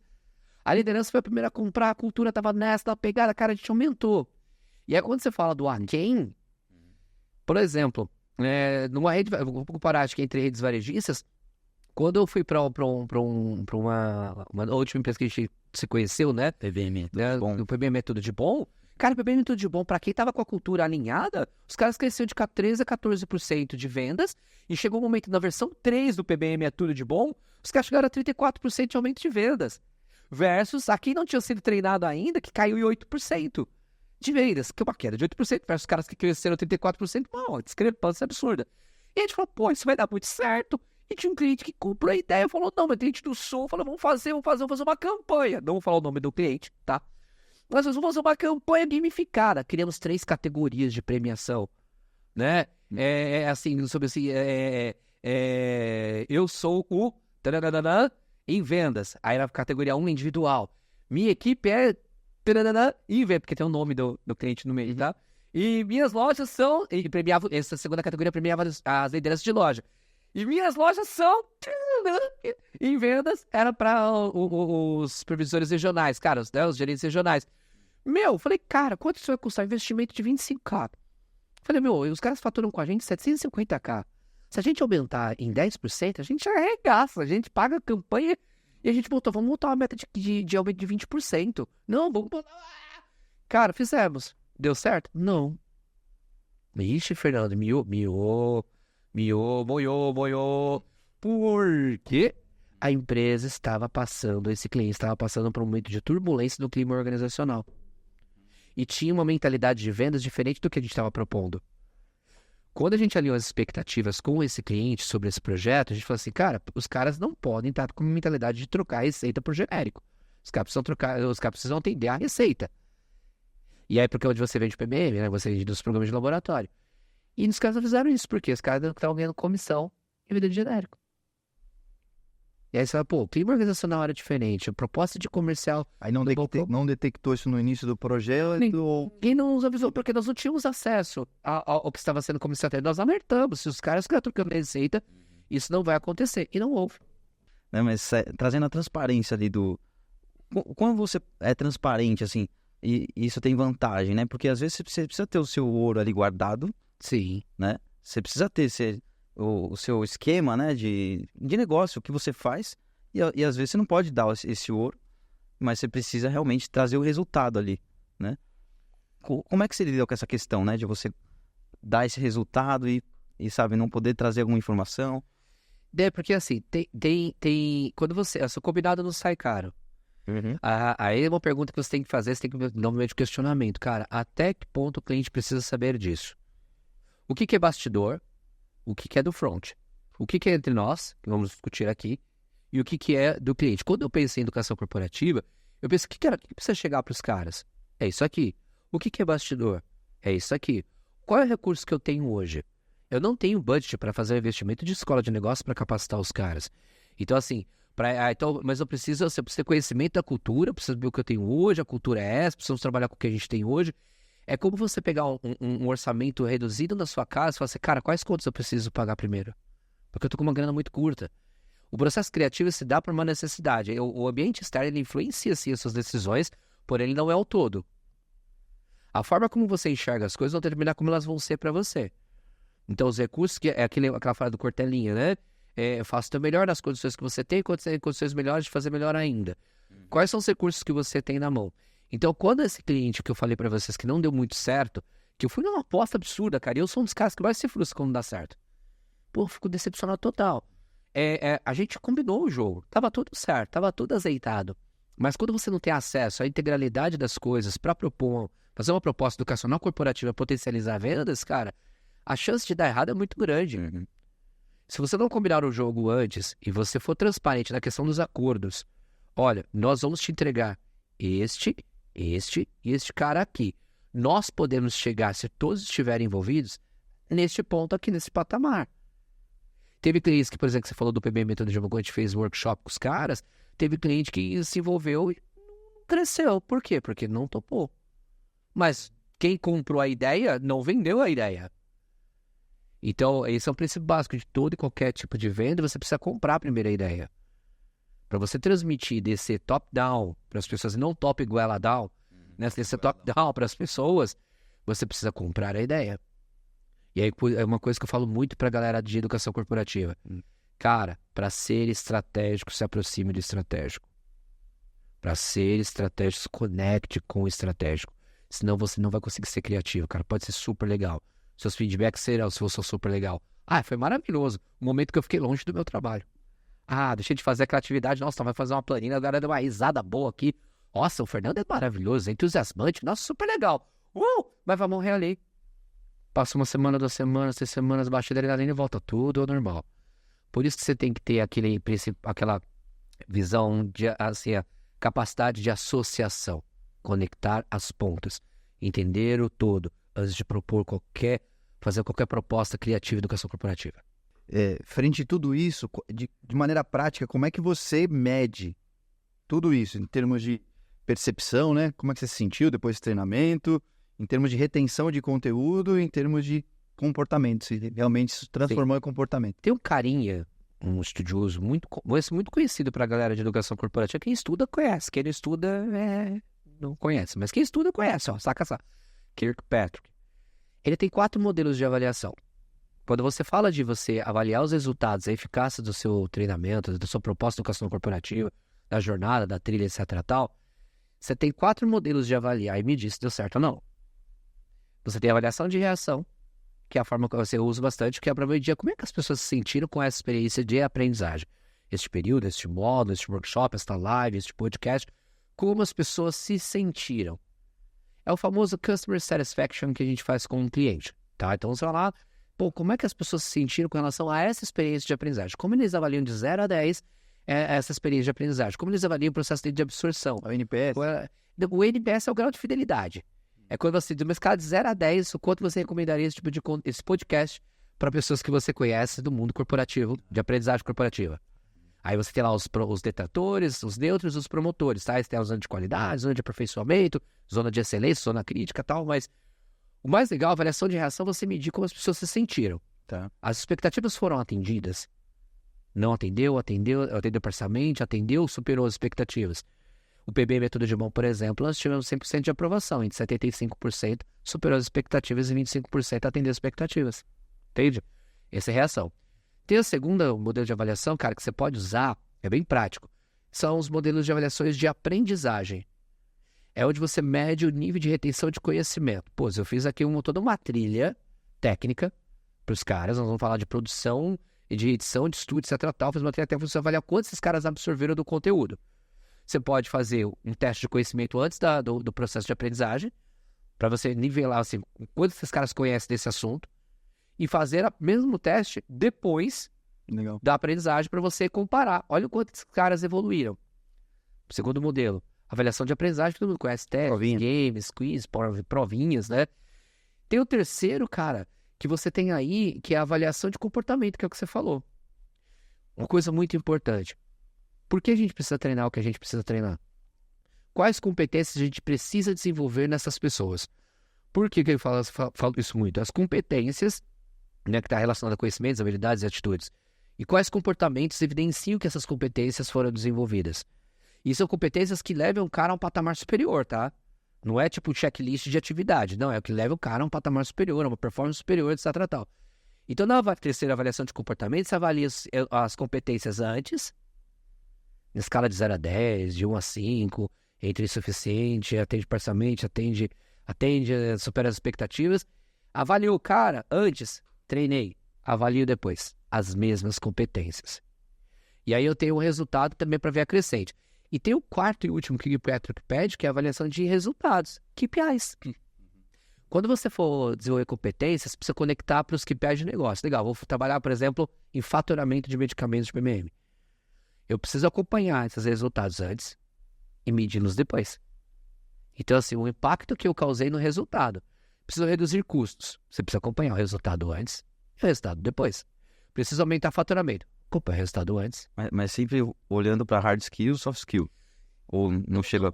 C: A liderança foi a primeira a comprar, a cultura tava nessa, da pegada, cara, a gente aumentou. E aí quando você fala do quem, por exemplo, numa rede, vou comparar, acho que entre redes varejistas, quando eu fui para uma última empresa que a gente se conheceu, né?
A: PBM,
C: né?
A: bom.
C: O PBM é tudo de bom. Cara, o PBM é tudo de bom. Pra quem tava com a cultura alinhada, os caras cresceram de 13% a 14% de vendas. E chegou o momento na versão 3 do PBM é tudo de bom, os caras chegaram a 34% de aumento de vendas. Versus a quem não tinha sido treinado ainda, que caiu em 8% de vendas. Que é uma queda de 8% versus os caras que cresceram 34%. Uma discrepância absurda. E a gente falou, pô, isso vai dar muito certo. E tinha um cliente que comprou a ideia, falou, não, mas cliente do Sul, falou, vamos fazer uma campanha. Não vou falar o nome do cliente, tá? Mas nós vamos fazer uma campanha gamificada. Criamos 3 categorias de premiação, né? Assim, sobre assim, eu sou o taranana, em vendas. Aí na categoria 1, individual. Minha equipe é taranana, em vendas, porque tem o nome do cliente no meio, tá? E minhas lojas são... E premiava, essa segunda categoria premiava as lideranças de loja. E minhas lojas são... Em vendas, era para os supervisores regionais, cara, os gerentes regionais. Falei, cara, quanto isso vai custar? Investimento de 25k. Falei, os caras faturam com a gente 750k. Se a gente aumentar em 10%, a gente arregaça, a gente paga a campanha e a gente vamos montar uma meta de aumento de 20%. Não, vamos botar... Cara, fizemos. Deu certo? Não. Ixi, Fernando, moiou. Por quê? A empresa esse cliente estava passando por um momento de turbulência no clima organizacional. E tinha uma mentalidade de vendas diferente do que a gente estava propondo. Quando a gente alinhou as expectativas com esse cliente sobre esse projeto, a gente falou assim, cara, os caras não podem estar com a mentalidade de trocar a receita por genérico. Os caras precisam atender a receita. E aí, porque onde você vende PBM, né? Você vende dos programas de laboratório. E os caras não fizeram isso, porque os caras estavam ganhando comissão em venda de genérico. E aí você fala, o clima organizacional era diferente, a proposta de comercial...
B: Aí não detectou isso no início do projeto?
C: Ninguém nos avisou, porque nós não tínhamos acesso ao que estava sendo comercial. Nós alertamos, se os caras ficarem trocando receita, isso não vai acontecer. E não houve.
A: Mas trazendo a transparência ali do... Quando você é transparente, assim, e isso tem vantagem, né? Porque às vezes você precisa ter o seu ouro ali guardado.
C: Sim.
A: Né? Você precisa ter o seu esquema, né, de negócio, o que você faz, e às vezes você não pode dar esse ouro, mas você precisa realmente trazer o resultado ali, né? Como é que você lidou com essa questão, né, de você dar esse resultado e sabe, não poder trazer alguma informação?
C: Porque assim, tem quando o seu combinado não sai caro. Aí é uma pergunta que você tem que fazer, você tem que normalmente questionamento, cara, até que ponto o cliente precisa saber disso? O que é bastidor? O que é do front? O que é entre nós, que vamos discutir aqui, e o que é do cliente. Quando eu penso em educação corporativa, eu penso, o que precisa chegar para os caras? É isso aqui. O que é bastidor? É isso aqui. Qual é o recurso que eu tenho hoje? Eu não tenho budget para fazer um investimento de escola de negócio para capacitar os caras. Então, assim, mas eu preciso ter conhecimento da cultura, eu preciso ver o que eu tenho hoje, a cultura é essa, precisamos trabalhar com o que a gente tem hoje. É como você pegar um orçamento reduzido na sua casa e falar assim, cara, quais contas eu preciso pagar primeiro? Porque eu tô com uma grana muito curta. O processo criativo se dá por uma necessidade. O ambiente externo, ele influencia, sim, as suas decisões, porém ele não é o todo. A forma como você enxerga as coisas vai determinar como elas vão ser para você. Então, os recursos, que é aquela frase do Cortelinha, né? Faça o melhor nas condições que você tem, quando você tem condições melhores de fazer melhor ainda. Quais são os recursos que você tem na mão? Então, quando esse cliente que eu falei pra vocês que não deu muito certo, que eu fui numa aposta absurda, cara, e eu sou um dos caras que mais se frustra quando não dá certo. Pô, fico decepcionado total. A gente combinou o jogo, tava tudo certo, tava tudo azeitado. Mas quando você não tem acesso à integralidade das coisas pra fazer uma proposta educacional corporativa, potencializar vendas, cara, a chance de dar errado é muito grande. Se você não combinar o jogo antes e você for transparente na questão dos acordos, olha, nós vamos te entregar este e este cara aqui. Nós podemos chegar, se todos estiverem envolvidos, neste ponto aqui, nesse patamar. Teve clientes que, por exemplo, que você falou do PB Metodologia, quando a gente fez workshop com os caras, teve cliente que se envolveu e não cresceu. Por quê? Porque não topou. Mas quem comprou a ideia não vendeu a ideia. Então, esse é o princípio básico de todo e qualquer tipo de venda, você precisa comprar a primeira ideia. Para você transmitir, descer top-down para as pessoas, e não top goela down, né? Descer top-down para as pessoas, você precisa comprar a ideia. E aí é uma coisa que eu falo muito para a galera de educação corporativa. Cara, para ser estratégico, se aproxime do estratégico. Para ser estratégico, se conecte com o estratégico. Senão você não vai conseguir ser criativo, cara. Pode ser super legal. Seus feedbacks serão, se você for super legal. Foi maravilhoso. O momento que eu fiquei longe do meu trabalho. Deixei de fazer a criatividade. Nossa, vai fazer uma planilha. A galera deu uma risada boa aqui. Nossa, o Fernando é maravilhoso, é entusiasmante. Nossa, super legal. Mas vamos morrer ali. Passa uma semana, 2 semanas, 3 semanas, baixa a adrenalina e volta tudo ao normal. Por isso que você tem que ter aquela visão, assim, a capacidade de associação. Conectar as pontas. Entender o todo. Antes de fazer qualquer proposta criativa de educação corporativa.
B: Frente a tudo isso, de maneira prática, como é que você mede tudo isso em termos de percepção, né? Como é que você se sentiu depois desse treinamento, em termos de retenção de conteúdo, em termos de comportamento, se realmente isso transformou em comportamento.
C: Tem um carinha, um estudioso muito conhecido para a galera de educação corporativa. Quem estuda conhece, quem não estuda não conhece, mas quem estuda conhece, saca só. Kirkpatrick. Ele tem 4 modelos de avaliação. Quando você fala de você avaliar os resultados, a eficácia do seu treinamento, da sua proposta de educação corporativa, da jornada, da trilha, etc. tal, você tem 4 modelos de avaliar e medir se deu certo ou não. Você tem a avaliação de reação, que é a forma que você usa bastante, que é para medir como é que as pessoas se sentiram com essa experiência de aprendizagem. Este período, este módulo, este workshop, esta live, este podcast, como as pessoas se sentiram. É o famoso Customer Satisfaction que a gente faz com um cliente, tá? Então você vai lá, como é que as pessoas se sentiram com relação a essa experiência de aprendizagem? Como eles avaliam de 0 a 10 essa experiência de aprendizagem? Como eles avaliam o processo de absorção?
B: O NPS?
C: O NPS é o grau de fidelidade. É quando você diz uma escala de 0 a 10, o quanto você recomendaria esse podcast para pessoas que você conhece do mundo corporativo, de aprendizagem corporativa. Aí você tem lá os detratores, os neutros e os promotores, tá? Você tem a zona de qualidade, zona de aperfeiçoamento, zona de excelência, zona crítica e tal, mas o mais legal, a avaliação de reação, você medir como as pessoas se sentiram.
B: Tá.
C: As expectativas foram atendidas? Não atendeu parcialmente, atendeu, superou as expectativas. O PB Metodologia, por exemplo, nós tivemos 100% de aprovação, entre 75% superou as expectativas e 25% atendeu as expectativas. Entende? Essa é a reação. Tem o segundo modelo de avaliação, cara, que você pode usar, é bem prático. São os modelos de avaliações de aprendizagem. É onde você mede o nível de retenção de conhecimento. Eu fiz aqui toda uma trilha técnica para os caras. Nós vamos falar de produção e de edição, de estudo, etc. Fiz uma trilha técnica para você avaliar quanto esses caras absorveram do conteúdo. Você pode fazer um teste de conhecimento antes do processo de aprendizagem, para você nivelar assim, quanto esses caras conhecem desse assunto, e fazer o mesmo teste depois
B: Legal.
C: da aprendizagem para você comparar. Olha o quanto esses caras evoluíram. Segundo modelo, avaliação de aprendizagem, todo mundo conhece, testes,
A: Provinha.
C: games, quiz, provinhas, né? Tem o terceiro, cara, que você tem aí, que é a avaliação de comportamento, que é o que você falou. Uma coisa muito importante. Por que a gente precisa treinar o que a gente precisa treinar? Quais competências a gente precisa desenvolver nessas pessoas? Por que eu falo isso muito? As competências, né, que está relacionada a conhecimentos, habilidades e atitudes. E quais comportamentos evidenciam que essas competências foram desenvolvidas? E são competências que levam o cara a um patamar superior, tá? Não é tipo checklist de atividade, não. É o que leva o cara a um patamar superior, a uma performance superior, etc. Tal. Então, na terceira avaliação de comportamento, você avalia as competências antes, na escala de 0 a 10, de 1 a 5, entre insuficiente, atende parcialmente, atende, supera as expectativas. Avalio o cara antes, treinei. Avalio depois as mesmas competências. E aí eu tenho um resultado também para ver a crescente. E tem o quarto e último que o Patrick pede, que é a avaliação de resultados, KPIs. Quando você for desenvolver competências, precisa conectar para os KPIs de negócio. Legal, vou trabalhar, por exemplo, em faturamento de medicamentos de PMM. Eu preciso acompanhar esses resultados antes e medi-los depois. Então, assim, o impacto que eu causei no resultado. Preciso reduzir custos. Você precisa acompanhar o resultado antes e o resultado depois. Preciso aumentar faturamento. Acompanha o resultado antes.
A: Mas sempre olhando para hard skill, soft skill. Ou não chega...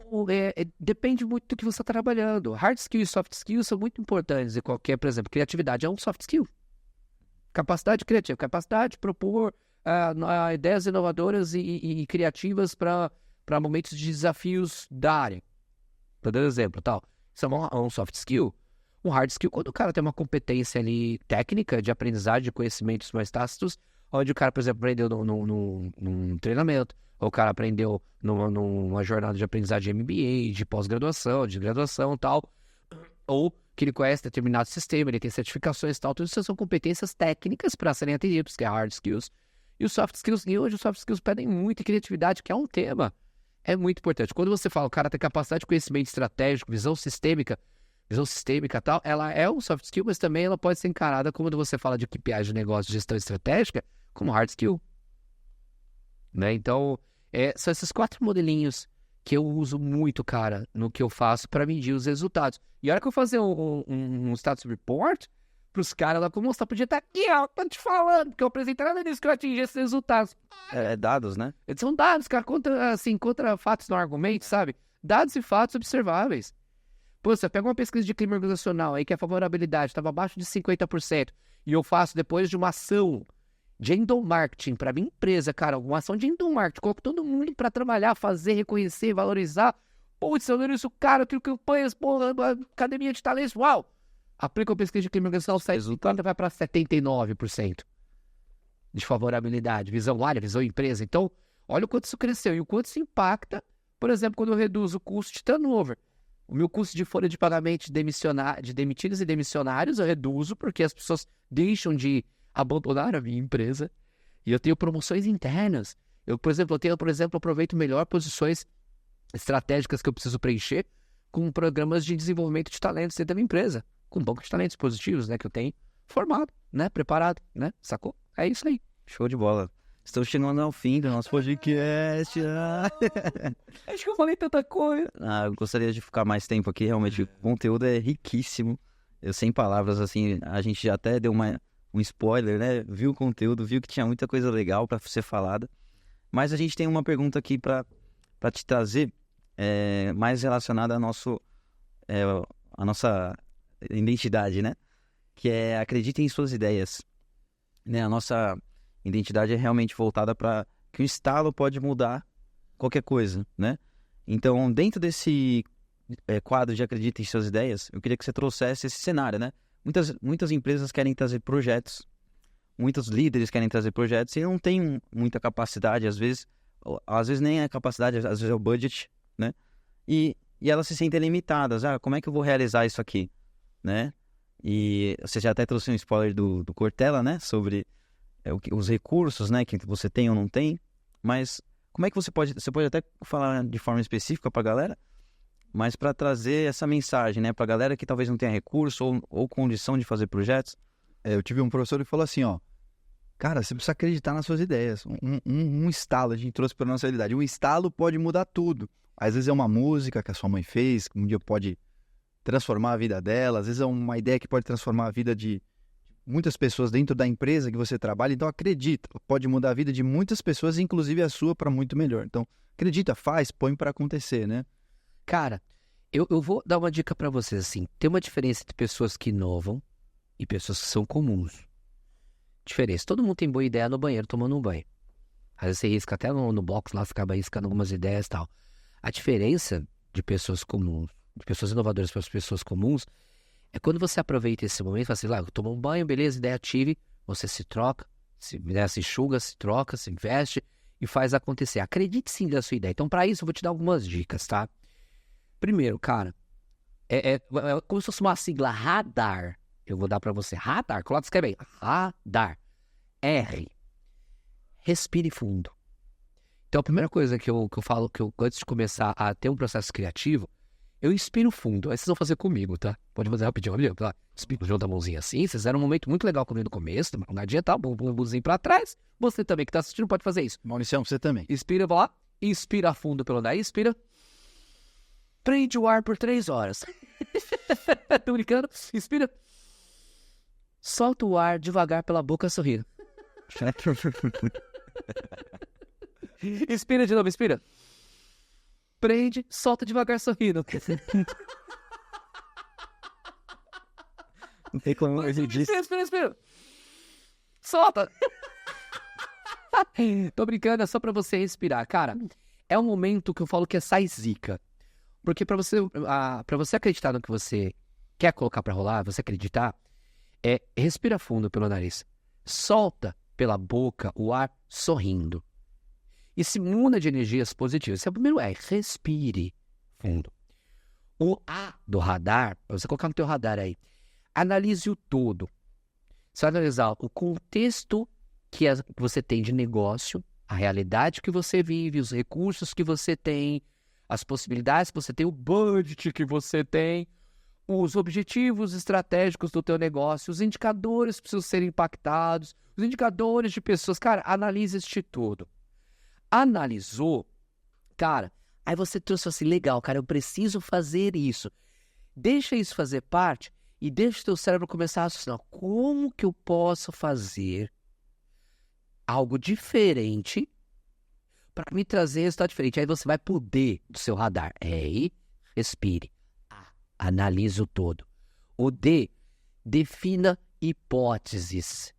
C: Depende muito do que você está trabalhando. Hard skill e soft skill são muito importantes em qualquer, por exemplo, criatividade é um soft skill. Capacidade criativa, capacidade de propor ideias inovadoras e criativas para momentos de desafios da área. Para dar um exemplo, tal. Isso é um soft skill. Um hard skill, quando o cara tem uma competência ali técnica de aprendizagem de conhecimentos mais tácitos, onde o cara, por exemplo, aprendeu num treinamento, ou o cara aprendeu numa jornada de aprendizagem de MBA, de pós-graduação, de graduação e tal, ou que ele conhece determinado sistema, ele tem certificações e tal, tudo isso são competências técnicas para serem atendidas, que é hard skills. E os soft skills, e hoje os soft skills pedem muita criatividade, que é um tema. É muito importante. Quando você fala, o cara tem capacidade de conhecimento estratégico, visão sistêmica e tal, ela é um soft skill, mas também ela pode ser encarada, como quando você fala de KPIs de negócio, gestão estratégica, como hard skill. Né? Então, são esses 4 modelinhos que eu uso muito, cara, no que eu faço para medir os resultados. E a hora que eu fazer um status report pros caras lá, como mostrar, podia estar aqui, ó, tô te falando, porque eu apresentei nada disso que eu atingi esses resultados.
A: É dados, né?
C: Eles são dados, cara, contra fatos no argumento, sabe? Dados e fatos observáveis. Pô, você pega uma pesquisa de clima organizacional aí que a favorabilidade estava abaixo de 50% e eu faço depois de uma ação de endomarketing para minha empresa, cara, uma ação de endomarketing, coloco todo mundo para trabalhar, fazer, reconhecer, valorizar. Putz, eu dando isso, cara, eu tenho campanhas, porra, academia de talentos, uau! Aplica a pesquisa de clima organizacional, sai resultado, vai para 79% de favorabilidade, visão área, visão empresa. Então, olha o quanto isso cresceu e o quanto isso impacta, por exemplo, quando eu reduzo o custo de turnover. O meu custo de folha de pagamento de demitidos e demissionários eu reduzo porque as pessoas deixam de abandonar a minha empresa e eu tenho promoções internas. Eu, por exemplo, aproveito melhor posições estratégicas que eu preciso preencher com programas de desenvolvimento de talentos dentro da minha empresa, com um banco de talentos positivos, né, que eu tenho formado, né, preparado, né, sacou? É isso aí.
A: Show de bola. Estamos chegando ao fim do nosso podcast.
C: Acho que eu falei tanta coisa.
A: Eu gostaria de ficar mais tempo aqui, realmente o conteúdo é riquíssimo. Eu sem palavras, assim, a gente já até deu um spoiler, né? Viu o conteúdo, viu que tinha muita coisa legal para ser falada. Mas a gente tem uma pergunta aqui para te trazer, mais relacionada à nossa identidade, né? Que é acredite em suas ideias. Né? A nossa identidade é realmente voltada para que o estalo pode mudar qualquer coisa, né? Então, dentro desse quadro de acredite em suas ideias, eu queria que você trouxesse esse cenário, né? Muitas empresas querem trazer projetos, muitos líderes querem trazer projetos e não tem muita capacidade, às vezes nem é capacidade, às vezes é o budget, né? E elas se sentem limitadas. Como é que eu vou realizar isso aqui, né? E você já até trouxe um spoiler do Cortella, né? Sobre os recursos, né? Que você tem ou não tem. Mas como é que você pode até falar de forma específica para a galera, mas para trazer essa mensagem, né? Para a galera que talvez não tenha recurso ou condição de fazer projetos.
B: Eu tive um professor que falou assim, ó, Cara, você precisa acreditar nas suas ideias. Um estalo, a gente trouxe para nossa realidade. Um estalo pode mudar tudo. Às vezes é uma música que a sua mãe fez, que um dia pode transformar a vida dela. Às vezes é uma ideia que pode transformar a vida de muitas pessoas dentro da empresa que você trabalha. Então acredita, pode mudar a vida de muitas pessoas, inclusive a sua, para muito melhor. Então acredita, faz, põe para acontecer, né?
C: Cara, eu vou dar uma dica pra vocês, assim. Tem uma diferença entre pessoas que inovam e pessoas que são comuns. Diferença. Todo mundo tem boa ideia no banheiro tomando um banho. Às vezes você risca até no box lá, ficava riscando algumas ideias e tal. A diferença de pessoas comuns, de pessoas inovadoras para as pessoas comuns, é quando você aproveita esse momento e fala assim, lá, eu tomo um banho, beleza, ideia tive, você se troca, se enxuga, se troca, se veste e faz acontecer. Acredite sim na sua ideia. Então, para isso, eu vou te dar algumas dicas, tá? Primeiro, cara, é como se fosse uma sigla radar. Eu vou dar para você. Radar, coloca, escreve aí. Radar. R. Respire fundo. Então, a primeira coisa que eu falo, que eu antes de começar a ter um processo criativo, eu inspiro fundo. Aí vocês vão fazer comigo, tá? Pode fazer rapidinho. Inspiro junto a mãozinha assim. Vocês fizeram um momento muito legal comigo no começo. Não adianta, bumbumzinho pra trás. Você também que tá assistindo pode fazer isso.
B: Mauricião, você também.
C: Inspira, vai lá. Inspira fundo pelo nariz. Inspira. Prende o ar por 3 horas. Tô brincando. Inspira. Solta o ar devagar pela boca sorrindo. Inspira de novo, inspira. Prende, solta devagar sorrindo.
B: Não tem como eu disse.
C: Inspira. Solta. Tô brincando, é só pra você respirar. Cara, é um momento que eu falo que é sai zica. Porque pra você acreditar no que você quer colocar pra rolar, você acreditar, respira fundo pelo nariz. Solta pela boca o ar sorrindo. E se muda de energias positivas. Esse é o primeiro respire fundo. O A do radar, você colocar no teu radar aí, analise o todo. Você vai analisar o contexto que você tem de negócio, a realidade que você vive, os recursos que você tem, as possibilidades que você tem, o budget que você tem, os objetivos estratégicos do teu negócio, os indicadores que precisam ser impactados, os indicadores de pessoas. Cara, analise este tudo. Analisou, cara, aí você trouxe assim, legal, cara, eu preciso fazer isso. Deixa isso fazer parte e deixa o teu cérebro começar a raciocinar. Como que eu posso fazer algo diferente para me trazer resultado diferente? Aí você vai pro D do seu radar. Aí, respire. Analise o todo. O D, defina hipóteses.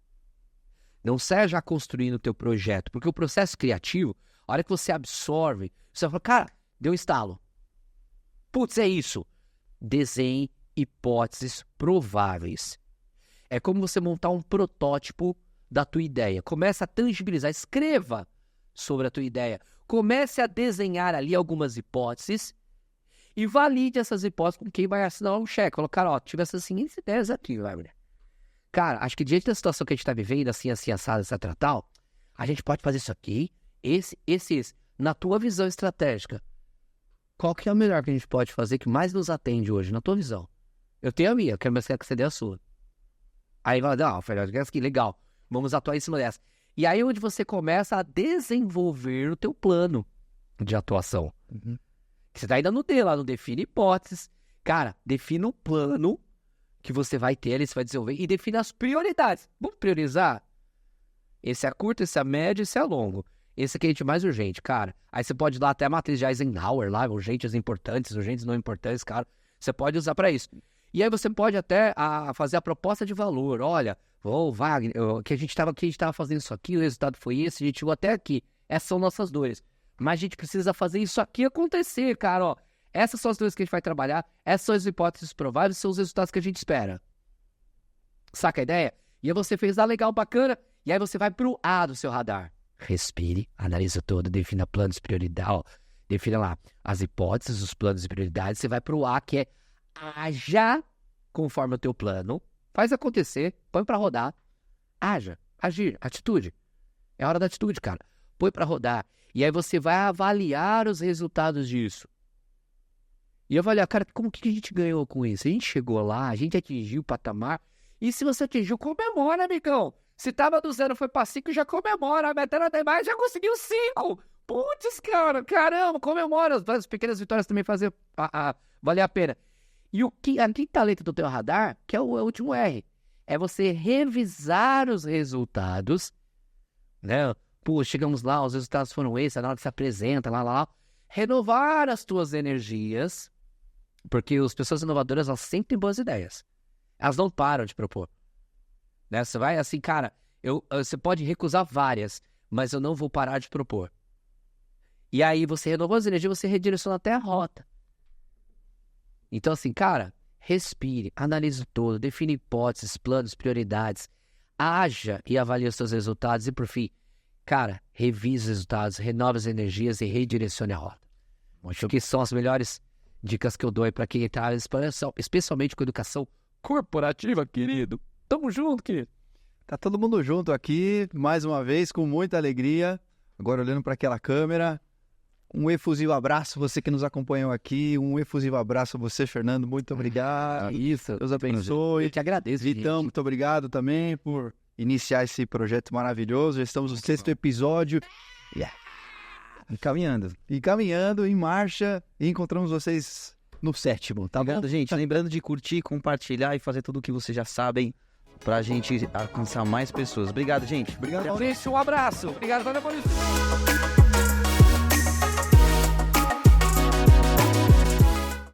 C: Não saia já construindo o teu projeto, porque o processo criativo, a hora que você absorve, você vai falar, cara, deu um estalo. Putz, é isso. Desenhe hipóteses prováveis. É como você montar um protótipo da tua ideia. Comece a tangibilizar, escreva sobre a tua ideia. Comece a desenhar ali algumas hipóteses e valide essas hipóteses com quem vai assinar um cheque. Fala, cara, ó, tive essas seguintes ideias aqui, vai, mulher. Cara, acho que diante da situação que a gente tá vivendo, assim, assado, etc, tal, a gente pode fazer isso aqui, esse. Na tua visão estratégica, qual que é o melhor que a gente pode fazer que mais nos atende hoje, na tua visão? Eu tenho a minha, eu quero mais que você dê a sua. Aí vai, não, Fernando, essa aqui, legal, vamos atuar em cima dessa. E aí é onde você começa a desenvolver o teu plano de atuação.
B: Uhum.
C: Você tá ainda no D lá, no define hipóteses. Cara, defina um plano que você vai ter ali, você vai desenvolver e define as prioridades. Vamos priorizar? Esse é curto, esse é médio, esse é longo. Esse aqui é o mais urgente, cara. Aí você pode ir lá até a matriz de Eisenhower lá, urgentes importantes, urgentes não importantes, cara. Você pode usar para isso. E aí você pode até fazer a proposta de valor. Olha, Wagner, que a gente tava fazendo isso aqui, o resultado foi esse, a gente chegou até aqui. Essas são nossas dores. Mas a gente precisa fazer isso aqui acontecer, cara, ó. Essas são as dores que a gente vai trabalhar, essas são as hipóteses prováveis, são os resultados que a gente espera. Saca a ideia? E aí você fez lá legal, bacana, e aí você vai pro A do seu radar. Respire, analisa todo, defina planos de prioridade, ó. Defina lá as hipóteses, os planos de prioridade. Você vai pro A, que é haja conforme o teu plano. Faz acontecer, põe pra rodar. Haja, agir, atitude. É hora da atitude, cara. Põe pra rodar. E aí você vai avaliar os resultados disso. E avaliar, cara, como que a gente ganhou com isso? A gente chegou lá, a gente atingiu o patamar. E se você atingiu, comemora, amigão. Se tava do 0, foi pra 5, já comemora. A meta era demais, já conseguiu 5. Putz, cara, caramba, comemora. As pequenas vitórias também fazem valer a pena. E a quinta letra do teu radar, que é o último R, é você revisar os resultados, né? Pô, chegamos lá, os resultados foram esses, na hora que se apresenta, lá. Renovar as tuas energias, porque as pessoas inovadoras, elas sempre têm boas ideias. Elas não param de propor. Né? Você vai assim, cara, você pode recusar várias, mas eu não vou parar de propor. E aí você renovou as energias, você redireciona até a rota. Então assim, cara, respire, analise todo, define hipóteses, planos, prioridades, haja e avalie os seus resultados e por fim, cara, revise os resultados, renove as energias e redirecione a rota. Acho que são as melhores dicas que eu dou aí para quem está em expansão, especialmente com educação corporativa, querido. Tamo junto, querido.
B: Tá todo mundo junto aqui, mais uma vez, com muita alegria. Agora olhando para aquela câmera. Um efusivo abraço, você que nos acompanhou aqui. Um efusivo abraço a você, Fernando. Muito obrigado.
C: Isso.
B: Deus abençoe.
C: Eu te agradeço,
B: Vitão,
C: gente.
B: muito obrigado também por iniciar esse projeto maravilhoso. Já estamos no 6º episódio. E caminhando, em marcha. E encontramos vocês no 7º, tá bom?
A: Obrigado, gente. Lembrando de curtir, compartilhar e fazer tudo o que vocês já sabem pra gente alcançar mais pessoas. Obrigado, gente.
B: Obrigado,
C: Maurício, um abraço. Obrigado, valeu, Maurício.